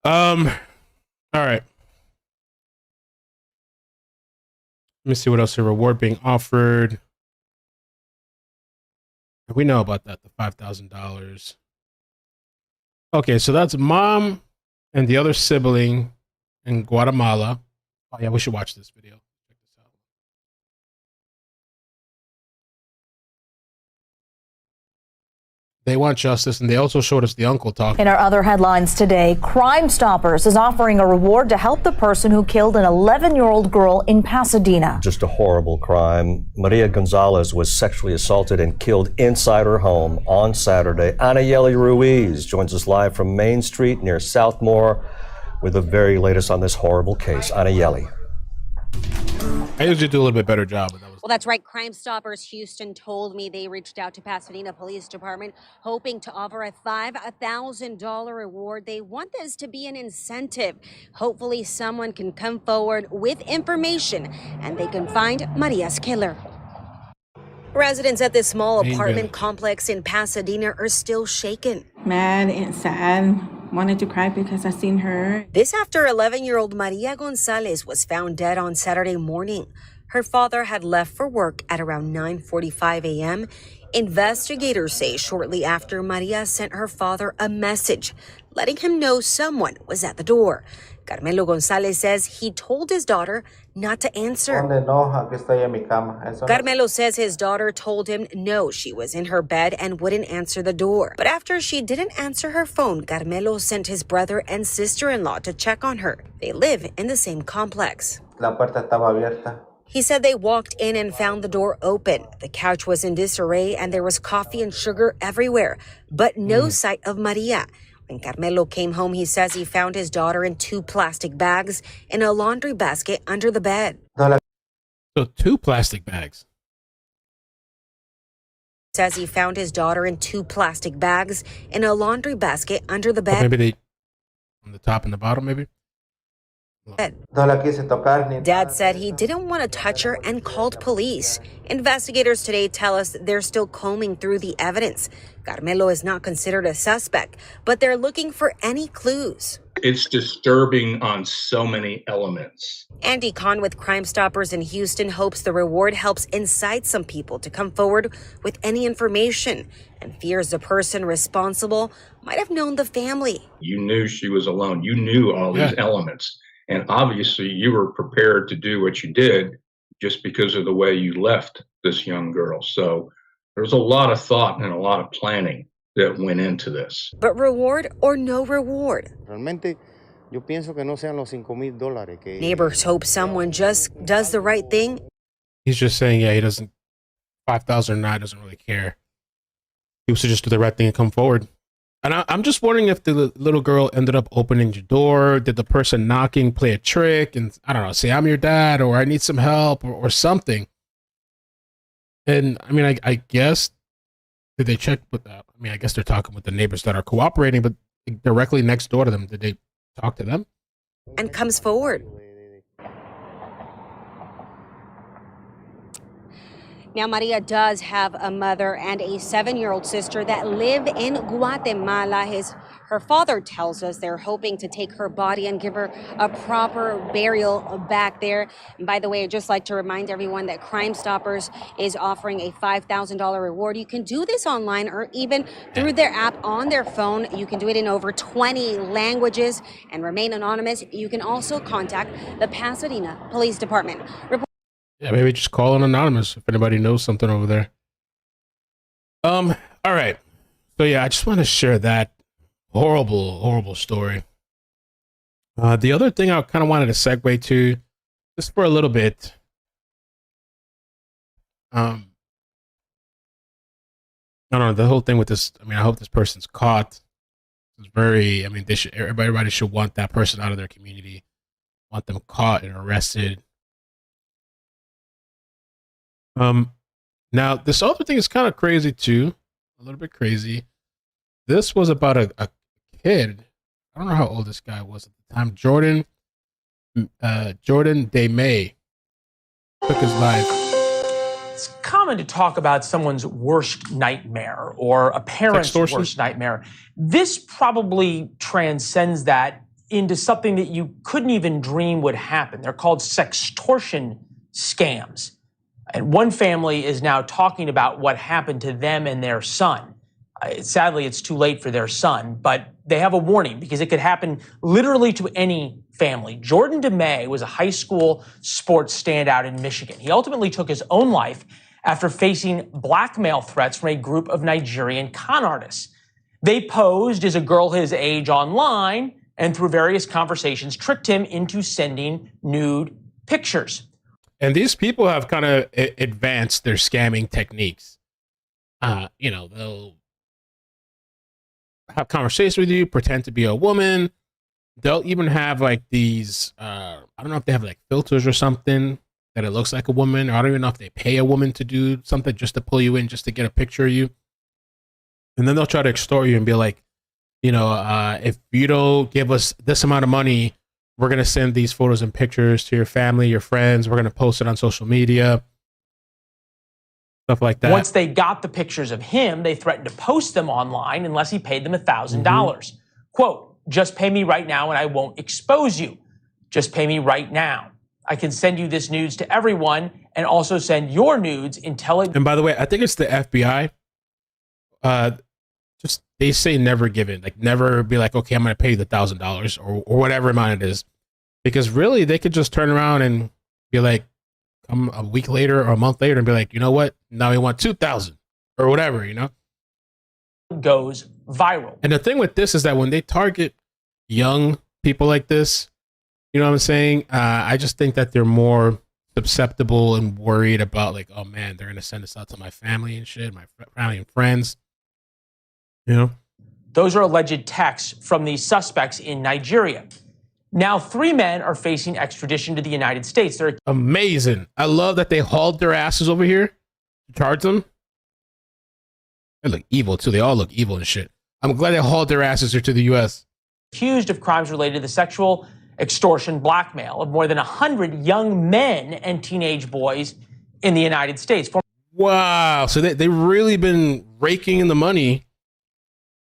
All right. Let me see what else. A reward being offered. We know about that, the $5,000. Okay, so that's mom and the other sibling in Guatemala. Oh yeah, we should watch this video. Check this out. They want justice, and they also showed us the uncle talking. In our other headlines today, Crime Stoppers is offering a reward to help the person who killed an 11-year-old girl in Pasadena. Just a horrible crime. Maria Gonzalez was sexually assaulted and killed inside her home on Saturday. Anayeli Ruiz joins us live from Main Street near Southmore with the very latest on this horrible case. Anayeli. I usually do a little bit better job, but that was Well, that's right. Crime Stoppers Houston told me they reached out to Pasadena Police Department hoping to offer a $5,000 reward. They want this to be an incentive. Hopefully someone can come forward with information and they can find Maria's killer. Residents at this small apartment complex in Pasadena are still shaken. Mad and sad. Wanted to cry because I seen her. This after 11-year-old Maria Gonzalez was found dead on Saturday morning. Her father had left for work at around 9:45 a.m. Investigators say shortly after, Maria sent her father a message letting him know someone was at the door. Carmelo Gonzalez says he told his daughter not to answer. Carmelo says his daughter told him no, she was in her bed and wouldn't answer the door. But after she didn't answer her phone, Carmelo sent his brother and sister-in-law to check on her. They live in the same complex. He said they walked in and found the door open. The couch was in disarray and there was coffee and sugar everywhere, but no sight of Maria. When Carmelo came home, he says he found his daughter in 2 plastic bags in a laundry basket under the bed. So 2 plastic bags. Says he found his daughter in 2 plastic bags in a laundry basket under the bed. Or maybe they on the top and the bottom, maybe. Dad said he didn't want to touch her and called police. Investigators today tell us they're still combing through the evidence. Carmelo is not considered a suspect, but they're looking for any clues. It's disturbing on so many elements. Andy Kahn with Crime Stoppers in Houston hopes the reward helps incite some people to come forward with any information and fears the person responsible might have known the family. You knew she was alone. You knew all these elements. And obviously you were prepared to do what you did just because of the way you left this young girl. So there's a lot of thought and a lot of planning that went into this. But reward or no reward? Neighbors hope someone just does the right thing. He's just saying, yeah, he doesn't, 5,000 or not, doesn't really care. He should just do the right thing and come forward. And I'm just wondering if the little girl ended up opening the door. Did the person knocking play a trick and, I don't know, say, I'm your dad, or I need some help, or something. And I mean, I guess, did they check with that? I mean, I guess they're talking with the neighbors that are cooperating, but directly next door to them, did they talk to them? And comes forward. Now, Maria does have a mother and a 7-year-old sister that live in Guatemala. Her father tells us they're hoping to take her body and give her a proper burial back there. And by the way, I'd just like to remind everyone that Crime Stoppers is offering a $5,000 reward. You can do this online or even through their app on their phone. You can do it in over 20 languages and remain anonymous. You can also contact the Pasadena Police Department. Yeah, maybe just call an anonymous if anybody knows something over there. All right. So yeah, I just want to share that horrible story. The other thing I kind of wanted to segue to, just for a little bit. I don't know, the whole thing with this, I mean, I hope this person's caught. It's very, I mean, everybody should want that person out of their community, want them caught and arrested. Now this other thing is kind of crazy too, a little bit crazy. This was about a kid. I don't know how old this guy was at the time. Jordan DeMay took his life. It's common to talk about someone's worst nightmare or a parent's Sextortion? worst nightmare. This probably transcends that into something that you couldn't even dream would happen. They're called sextortion scams. And one family is now talking about what happened to them and their son. Sadly, it's too late for their son, but they have a warning because it could happen literally to any family. Jordan DeMay was a high school sports standout in Michigan. He ultimately took his own life after facing blackmail threats from a group of Nigerian con artists. They posed as a girl his age online and through various conversations tricked him into sending nude pictures. And these people have kind of advanced their scamming techniques. They'll have conversations with you, pretend to be a woman. They'll even have like these, I don't know if they have like filters or something that it looks like a woman. Or I don't even know if they pay a woman to do something just to pull you in, just to get a picture of you. And then they'll try to extort you and be like, if you don't give us this amount of money, we're going to send these photos and pictures to your family, your friends. We're going to post it on social media. Stuff like that. Once they got the pictures of him, they threatened to post them online unless he paid them $1,000. Quote, just pay me right now and I won't expose you. Just pay me right now. I can send you this nudes to everyone and also send your nudes until it. And by the way, I think it's the FBI. Just they say never give in, like never be like, okay, I'm going to pay you the $1,000 or whatever amount it is, because really they could just turn around and be like, come a week later or a month later and be like, you know what? Now we want 2,000 or whatever, goes viral. And the thing with this is that when they target young people like this, you know what I'm saying? I just think that they're more susceptible and worried about like, oh man, they're going to send this out to my family and shit, my family and friends. Those are alleged texts from the suspects in Nigeria. Now, 3 men are facing extradition to the United States. They're amazing. I love that they hauled their asses over here to charge them. They look evil too. They all look evil and shit. I'm glad they hauled their asses here to the U.S. accused of crimes related to sexual extortion, blackmail of more than 100 young men and teenage boys in the United States. Wow. So they've really been raking in the money.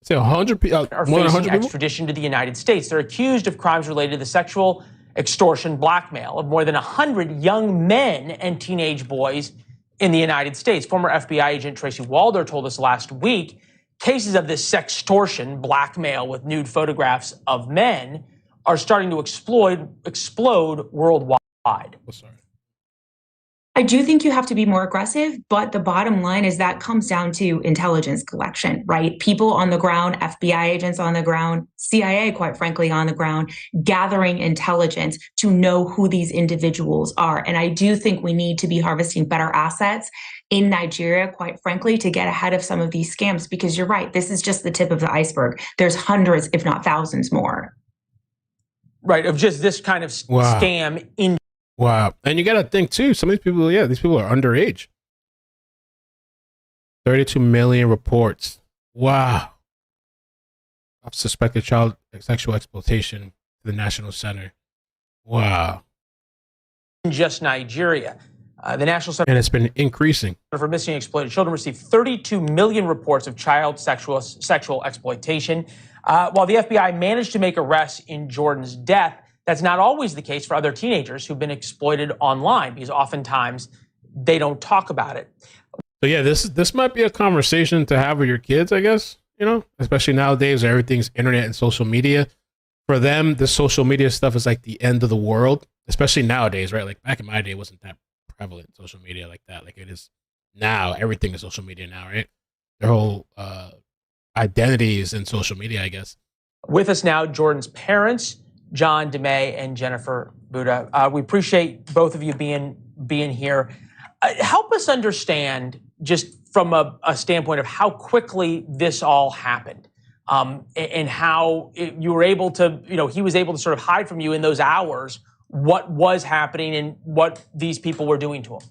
Say 100 people are more than 100 facing people? extradition to the United States. They're accused of crimes related to sexual extortion, blackmail of more than 100 young men and teenage boys in the United States. Former FBI agent Tracy Walder told us last week cases of this sextortion, blackmail with nude photographs of men are starting to explode worldwide. Oh, sorry. I do think you have to be more aggressive, but the bottom line is that comes down to intelligence collection, right? People on the ground, FBI agents on the ground, CIA, quite frankly, on the ground, gathering intelligence to know who these individuals are. And I do think we need to be harvesting better assets in Nigeria, quite frankly, to get ahead of some of these scams, because you're right, this is just the tip of the iceberg. There's hundreds, if not thousands more. Right, of just this kind of scam in. Wow. And you got to think too, some of these people, these people are underage. 32 million reports. Wow. Of suspected child sexual exploitation to the National Center. Wow. Just Nigeria. The National Center and it's been increasing. for Missing and Exploited Children received 32 million reports of child sexual exploitation. While the FBI managed to make arrests in Jordan's death, that's not always the case for other teenagers who've been exploited online, because oftentimes they don't talk about it. So yeah, this might be a conversation to have with your kids, I guess, especially nowadays where everything's internet and social media. For them, the social media stuff is like the end of the world, especially nowadays, right? Like back in my day, it wasn't that prevalent, social media like that, like it is now. Everything is social media now, right? Their whole identity is in social media, I guess. With us now, Jordan's parents, John DeMay and Jennifer Buddha. We appreciate both of you being here. Help us understand, just from a standpoint of how quickly this all happened. and how you were able to, he was able to sort of hide from you in those hours what was happening and what these people were doing to him.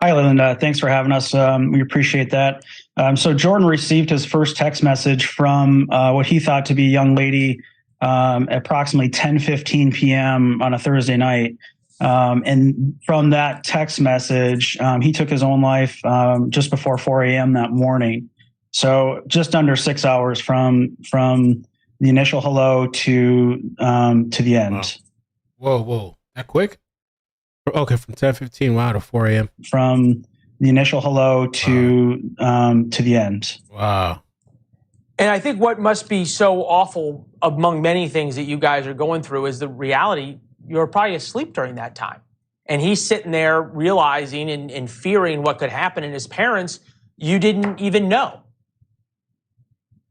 Hi, Leland. Thanks for having us. We appreciate that. So Jordan received his first text message from what he thought to be a young lady approximately 10:15 p.m. on a Thursday night. And from that text message, he took his own life just before 4 a.m. that morning. So just under 6 hours from the initial hello to the end. Whoa. That quick? Okay, from 10:15, wow, to 4 a.m. From the initial hello to the end. Wow. And I think what must be so awful among many things that you guys are going through is the reality you're probably asleep during that time. And he's sitting there realizing and fearing what could happen. And his parents, you didn't even know.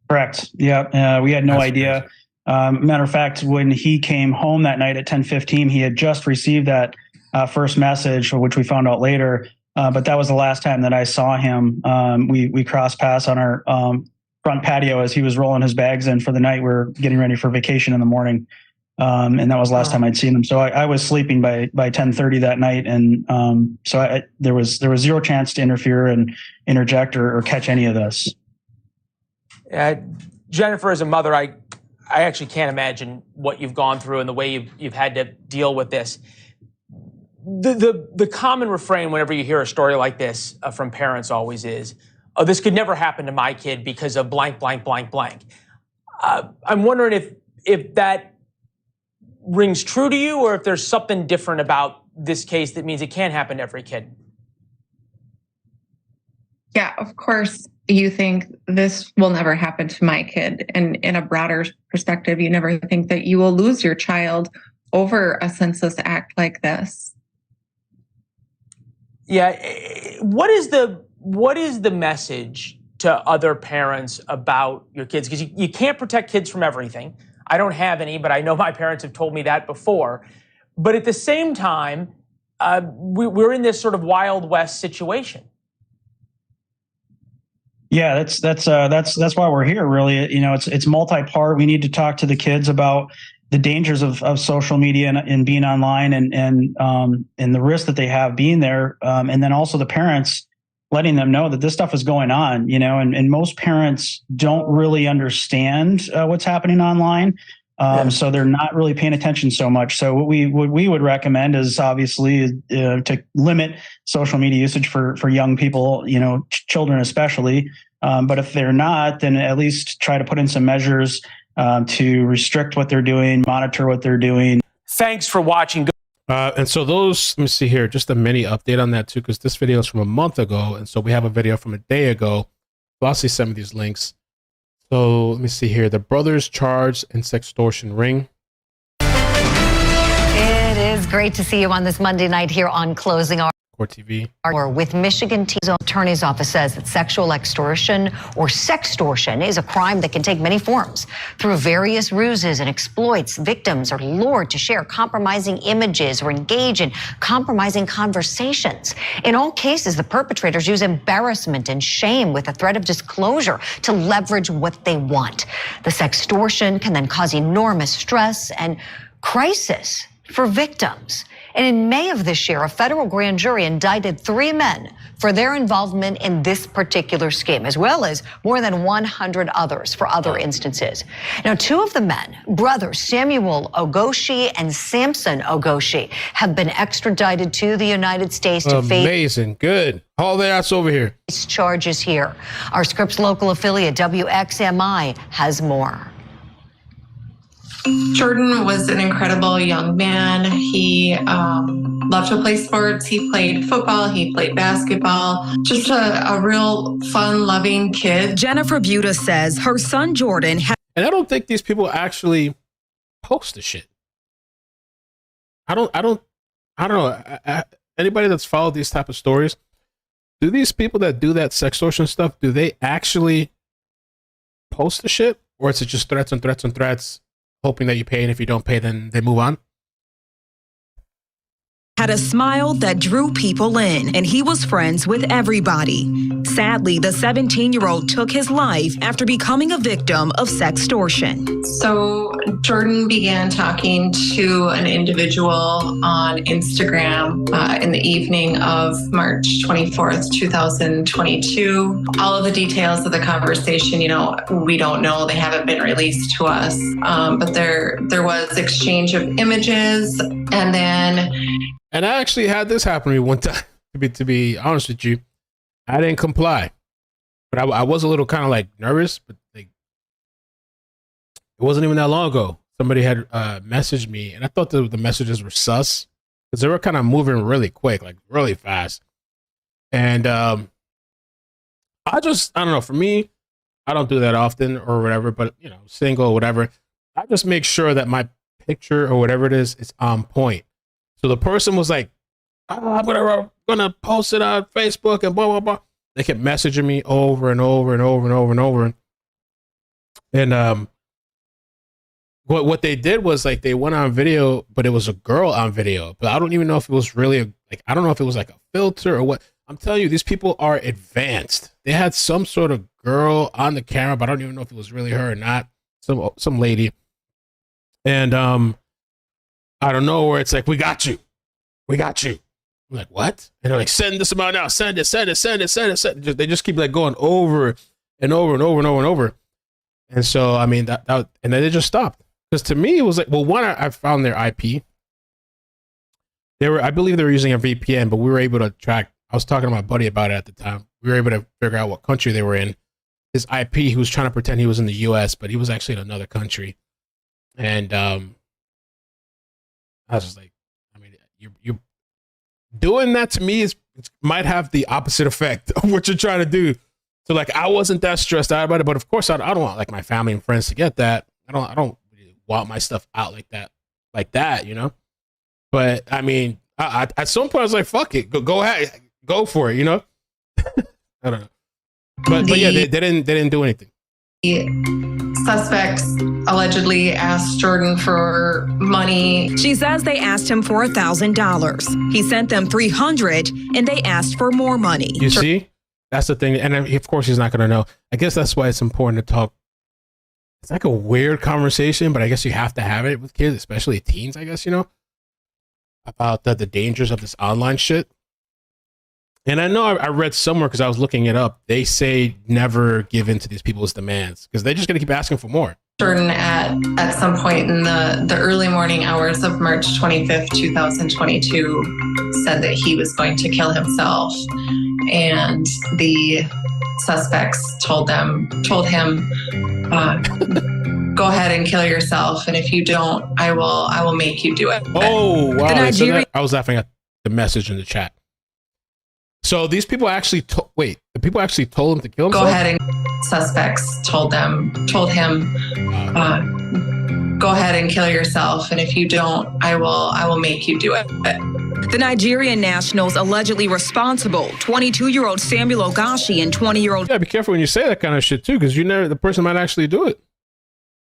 Correct. Yeah, we had no idea. Matter of fact, when he came home that night at 10:15, he had just received that first message, which we found out later. But that was the last time that I saw him. We crossed paths on our front patio as he was rolling his bags in for the night. We were getting ready for vacation in the morning. And that was the last time I'd seen him. So I was sleeping by 10:30 that night. And so there was zero chance to interfere and interject or catch any of this. Jennifer, as a mother, I actually can't imagine what you've gone through and the way you've had to deal with this. The common refrain whenever you hear a story like this from parents always is, oh, this could never happen to my kid because of blank, blank, blank, blank. I'm wondering if that rings true to you or if there's something different about this case that means it can't happen to every kid. Yeah, of course, you think this will never happen to my kid. And in a broader perspective, you never think that you will lose your child over a senseless act like this. Yeah. What is the message to other parents about your kids? Because you can't protect kids from everything. I don't have any, but I know my parents have told me that before. But at the same time, we're in this sort of Wild West situation. Yeah, that's why we're here. Really, it's multi-part. We need to talk to the kids about the dangers of social media and being online and the risk that they have being there, and then also the parents letting them know that this stuff is going on. And most parents don't really understand what's happening online, so they're not really paying attention so much. So what we would recommend is obviously to limit social media usage for young people, children especially. But if they're not, then at least try to put in some measures to restrict what they're doing, monitor what they're doing. Thanks for watching. And so those, let me see here, just a mini update on that too, because this video is from a month ago. And so we have a video from a day ago. Flossie sent me these links. So let me see here. The brothers charged in sextortion ring. It is great to see you on this Monday night here on Closing Our Court TV. With Michigan Attorney's Office says that sexual extortion or sextortion is a crime that can take many forms. Through various ruses and exploits, victims are lured to share compromising images or engage in compromising conversations. In all cases, the perpetrators use embarrassment and shame with a threat of disclosure to leverage what they want. The sextortion can then cause enormous stress and crisis for victims. And in May of this year, a federal grand jury indicted 3 men for their involvement in this particular scheme, as well as more than 100 others for other instances. Now, 2 of the men, brothers Samuel Ogoshi and Samson Ogoshi, have been extradited to the United States to face amazing, good. All the ass over here. Charges here. Our Scripps local affiliate WXMI has more. Jordan was an incredible young man. He loved to play sports. He played football. He played basketball. Just a real fun, loving kid. Jennifer Buda says her son Jordan and I don't think these people actually post the shit. I don't know. Anybody that's followed these type of stories, do these people that do that sextortion stuff, do they actually post the shit? Or is it just threats and threats and threats, hoping that you pay, and if you don't pay, then they move on? had a smile that drew people in, and he was friends with everybody. Sadly, the 17-year-old took his life after becoming a victim of sextortion. So Jordan began talking to an individual on Instagram in the evening of March 24th, 2022. All of the details of the conversation, we don't know. They haven't been released to us. But there was exchange of images, and then... And I actually had this happen to me one time, to be honest with you. I didn't comply. But I was a little kind of like nervous, but like, it wasn't even that long ago. Somebody had messaged me, and I thought the messages were sus because they were kind of moving really quick, like really fast. And I don't know, for me, I don't do that often or whatever, but single or whatever, I just make sure that my picture or whatever it is on point. So the person was like, I'm gonna post it on Facebook and blah, blah, blah. They kept messaging me over and over and over and over and over. And what they did was like they went on video, but it was a girl on video. But I don't even know if it was really I don't know if it was like a filter or what. I'm telling you, these people are advanced. They had some sort of girl on the camera, but I don't even know if it was really her or not. Some lady. And I don't know where it's like, we got you. I'm like, what? And they're like, send this amount now. Send it. They just keep like going over and over and over and over and over. And so, I mean, that and then they just stopped. Because to me, it was like, well, one, I found their IP. I believe they were using a VPN, but we were able to track. I was talking to my buddy about it at the time. We were able to figure out what country they were in. His IP, he was trying to pretend he was in the US, but he was actually in another country. And I was just like, I mean, you're doing that to me might have the opposite effect of what you're trying to do. So like, I wasn't that stressed out about it, but of course I don't want like my family and friends to get that. I don't want my stuff out like that, But I mean, I at some point I was like, fuck it, go ahead, go for it, I don't know. But yeah, they didn't do anything. The suspects allegedly asked Jordan for money. She says they asked him for $1,000. He sent them $300, and they asked for more money. You see, that's the thing, and of course he's not going to know. I guess that's why it's important to talk. It's like a weird conversation, but I guess you have to have it with kids, especially teens. I guess about the dangers of this online shit. And I know I read somewhere, because I was looking it up, they say never give in to these people's demands because they're just going to keep asking for more. Jordan at some point in the early morning hours of March 25th, 2022, said that he was going to kill himself. And the suspects told him, go ahead and kill yourself. And if you don't, I will make you do it. Oh, wow. I was laughing at the message in the chat. So these people actually the people actually told him to kill himself? Go ahead, and suspects told him, go ahead and kill yourself. And if you don't, I will make you do it. The Nigerian nationals allegedly responsible, 22-year-old Samuel Ogashi and 20-year-old... Yeah, be careful when you say that kind of shit too, because the person might actually do it.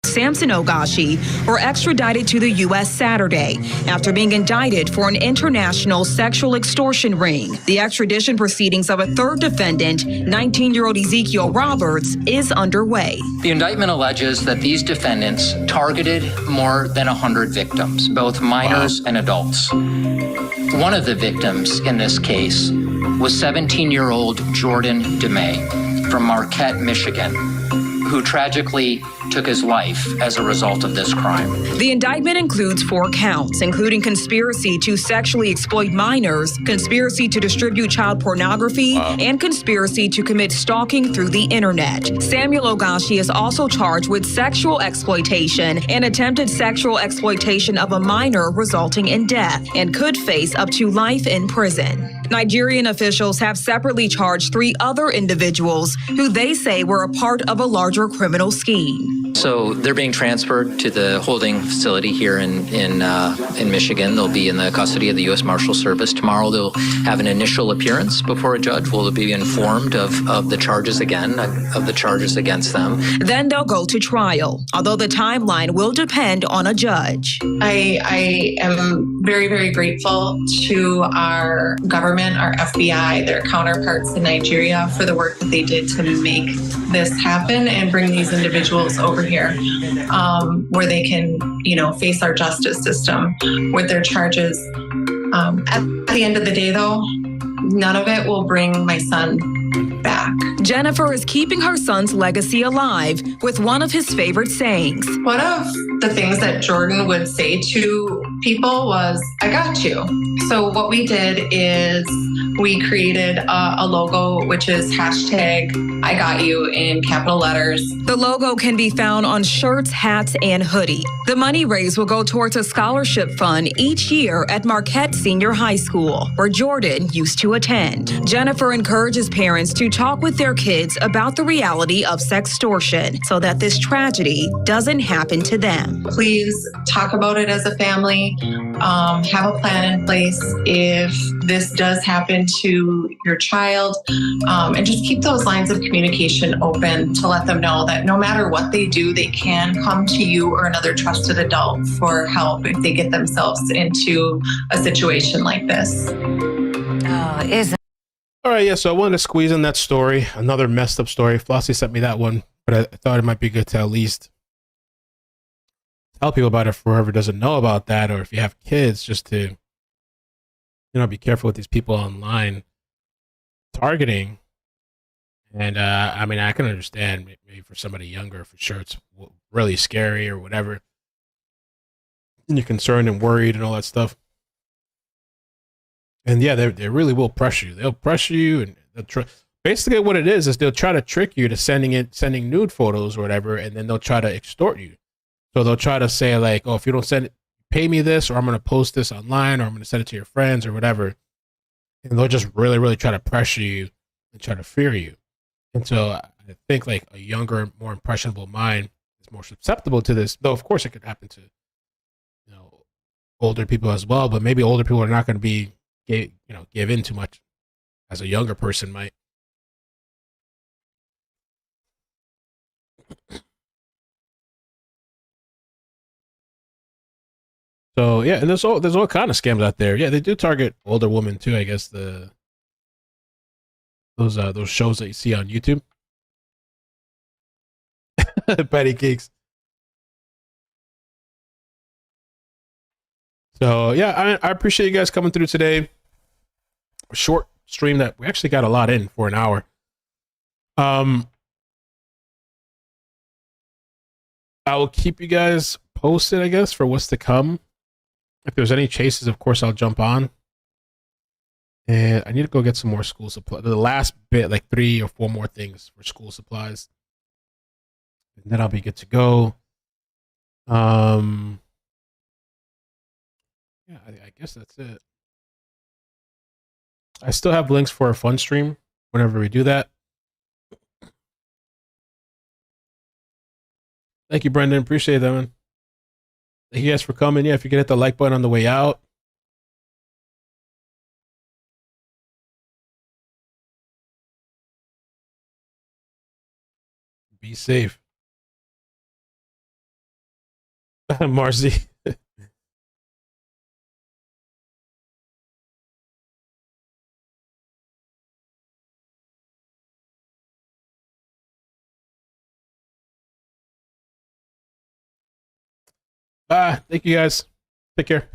Samson Ogashi were extradited to the U.S. Saturday after being indicted for an international sexual extortion ring. The extradition proceedings of a third defendant, 19-year-old Ezekiel Roberts, is underway. The indictment alleges that these defendants targeted more than 100 victims, both minors and adults. One of the victims in this case was 17-year-old Jordan DeMay from Marquette, Michigan, who tragically took his life as a result of this crime. The indictment includes 4 counts, including conspiracy to sexually exploit minors, conspiracy to distribute child pornography, and conspiracy to commit stalking through the internet. Samuel Ogashi is also charged with sexual exploitation and attempted sexual exploitation of a minor resulting in death, and could face up to life in prison. Nigerian officials have separately charged 3 other individuals who they say were a part of a larger criminal scheme. So they're being transferred to the holding facility here in Michigan. They'll be in the custody of the U.S. Marshal Service. Tomorrow they'll have an initial appearance before a judge. Will be informed of the charges again, of the charges against them. Then they'll go to trial, although the timeline will depend on a judge. I am very, very grateful to our government, our FBI, their counterparts in Nigeria for the work that they did to make this happen and bring these individuals over here where they can, face our justice system with their charges. At the end of the day, though, none of it will bring my son back. Jennifer is keeping her son's legacy alive with one of his favorite sayings. One of the things that Jordan would say to people was, "I got you." So what we did is we created a logo, which is #IGotYou in capital letters. The logo can be found on shirts, hats, and hoodie. The money raised will go towards a scholarship fund each year at Marquette Senior High School, where Jordan used to attend. Jennifer encourages parents to talk with their kids about the reality of sextortion so that this tragedy doesn't happen to them. Please talk about it as a family. Have a plan in place if this does happen to your child, and just keep those lines of communication open to let them know that no matter what they do, they can come to you or another trusted adult for help if they get themselves into a situation like this. All right, yeah, so I wanted to squeeze in that story, another messed up story. Flossie sent me that one, but I thought it might be good to at least tell people about it for whoever doesn't know about that, or if you have kids, just to, be careful with these people online targeting. And I can understand maybe for somebody younger, for sure, it's really scary or whatever, and you're concerned and worried and all that stuff. And yeah, they really will pressure you. They'll pressure you, and they'll basically what it is they'll try to trick you to sending nude photos or whatever, and then they'll try to extort you. So they'll try to say like, oh, if you don't send it, pay me this, or I'm going to post this online, or I'm going to send it to your friends or whatever. And they'll just really, really try to pressure you and try to fear you. And so I think like a younger, more impressionable mind is more susceptible to this. Though of course it could happen to older people as well, but maybe older people are not going to be give in too much as a younger person might. So yeah, and there's all kind of scams out there. Yeah, they do target older women too. I guess those shows that you see on YouTube. Patty cakes. So yeah, I appreciate you guys coming through today. A short stream that we actually got a lot in for an hour. I will keep you guys posted, I guess, for what's to come. If there's any chases, of course, I'll jump on. And I need to go get some more school supplies. The last bit, like 3 or 4 more things for school supplies. And then I'll be good to go. Yeah, I guess that's it. I still have links for a fun stream whenever we do that. Thank you, Brendan. Appreciate that, man. Thank you guys for coming. Yeah, if you can hit the like button on the way out. Be safe. Marcy. Bye. Thank you guys. Take care.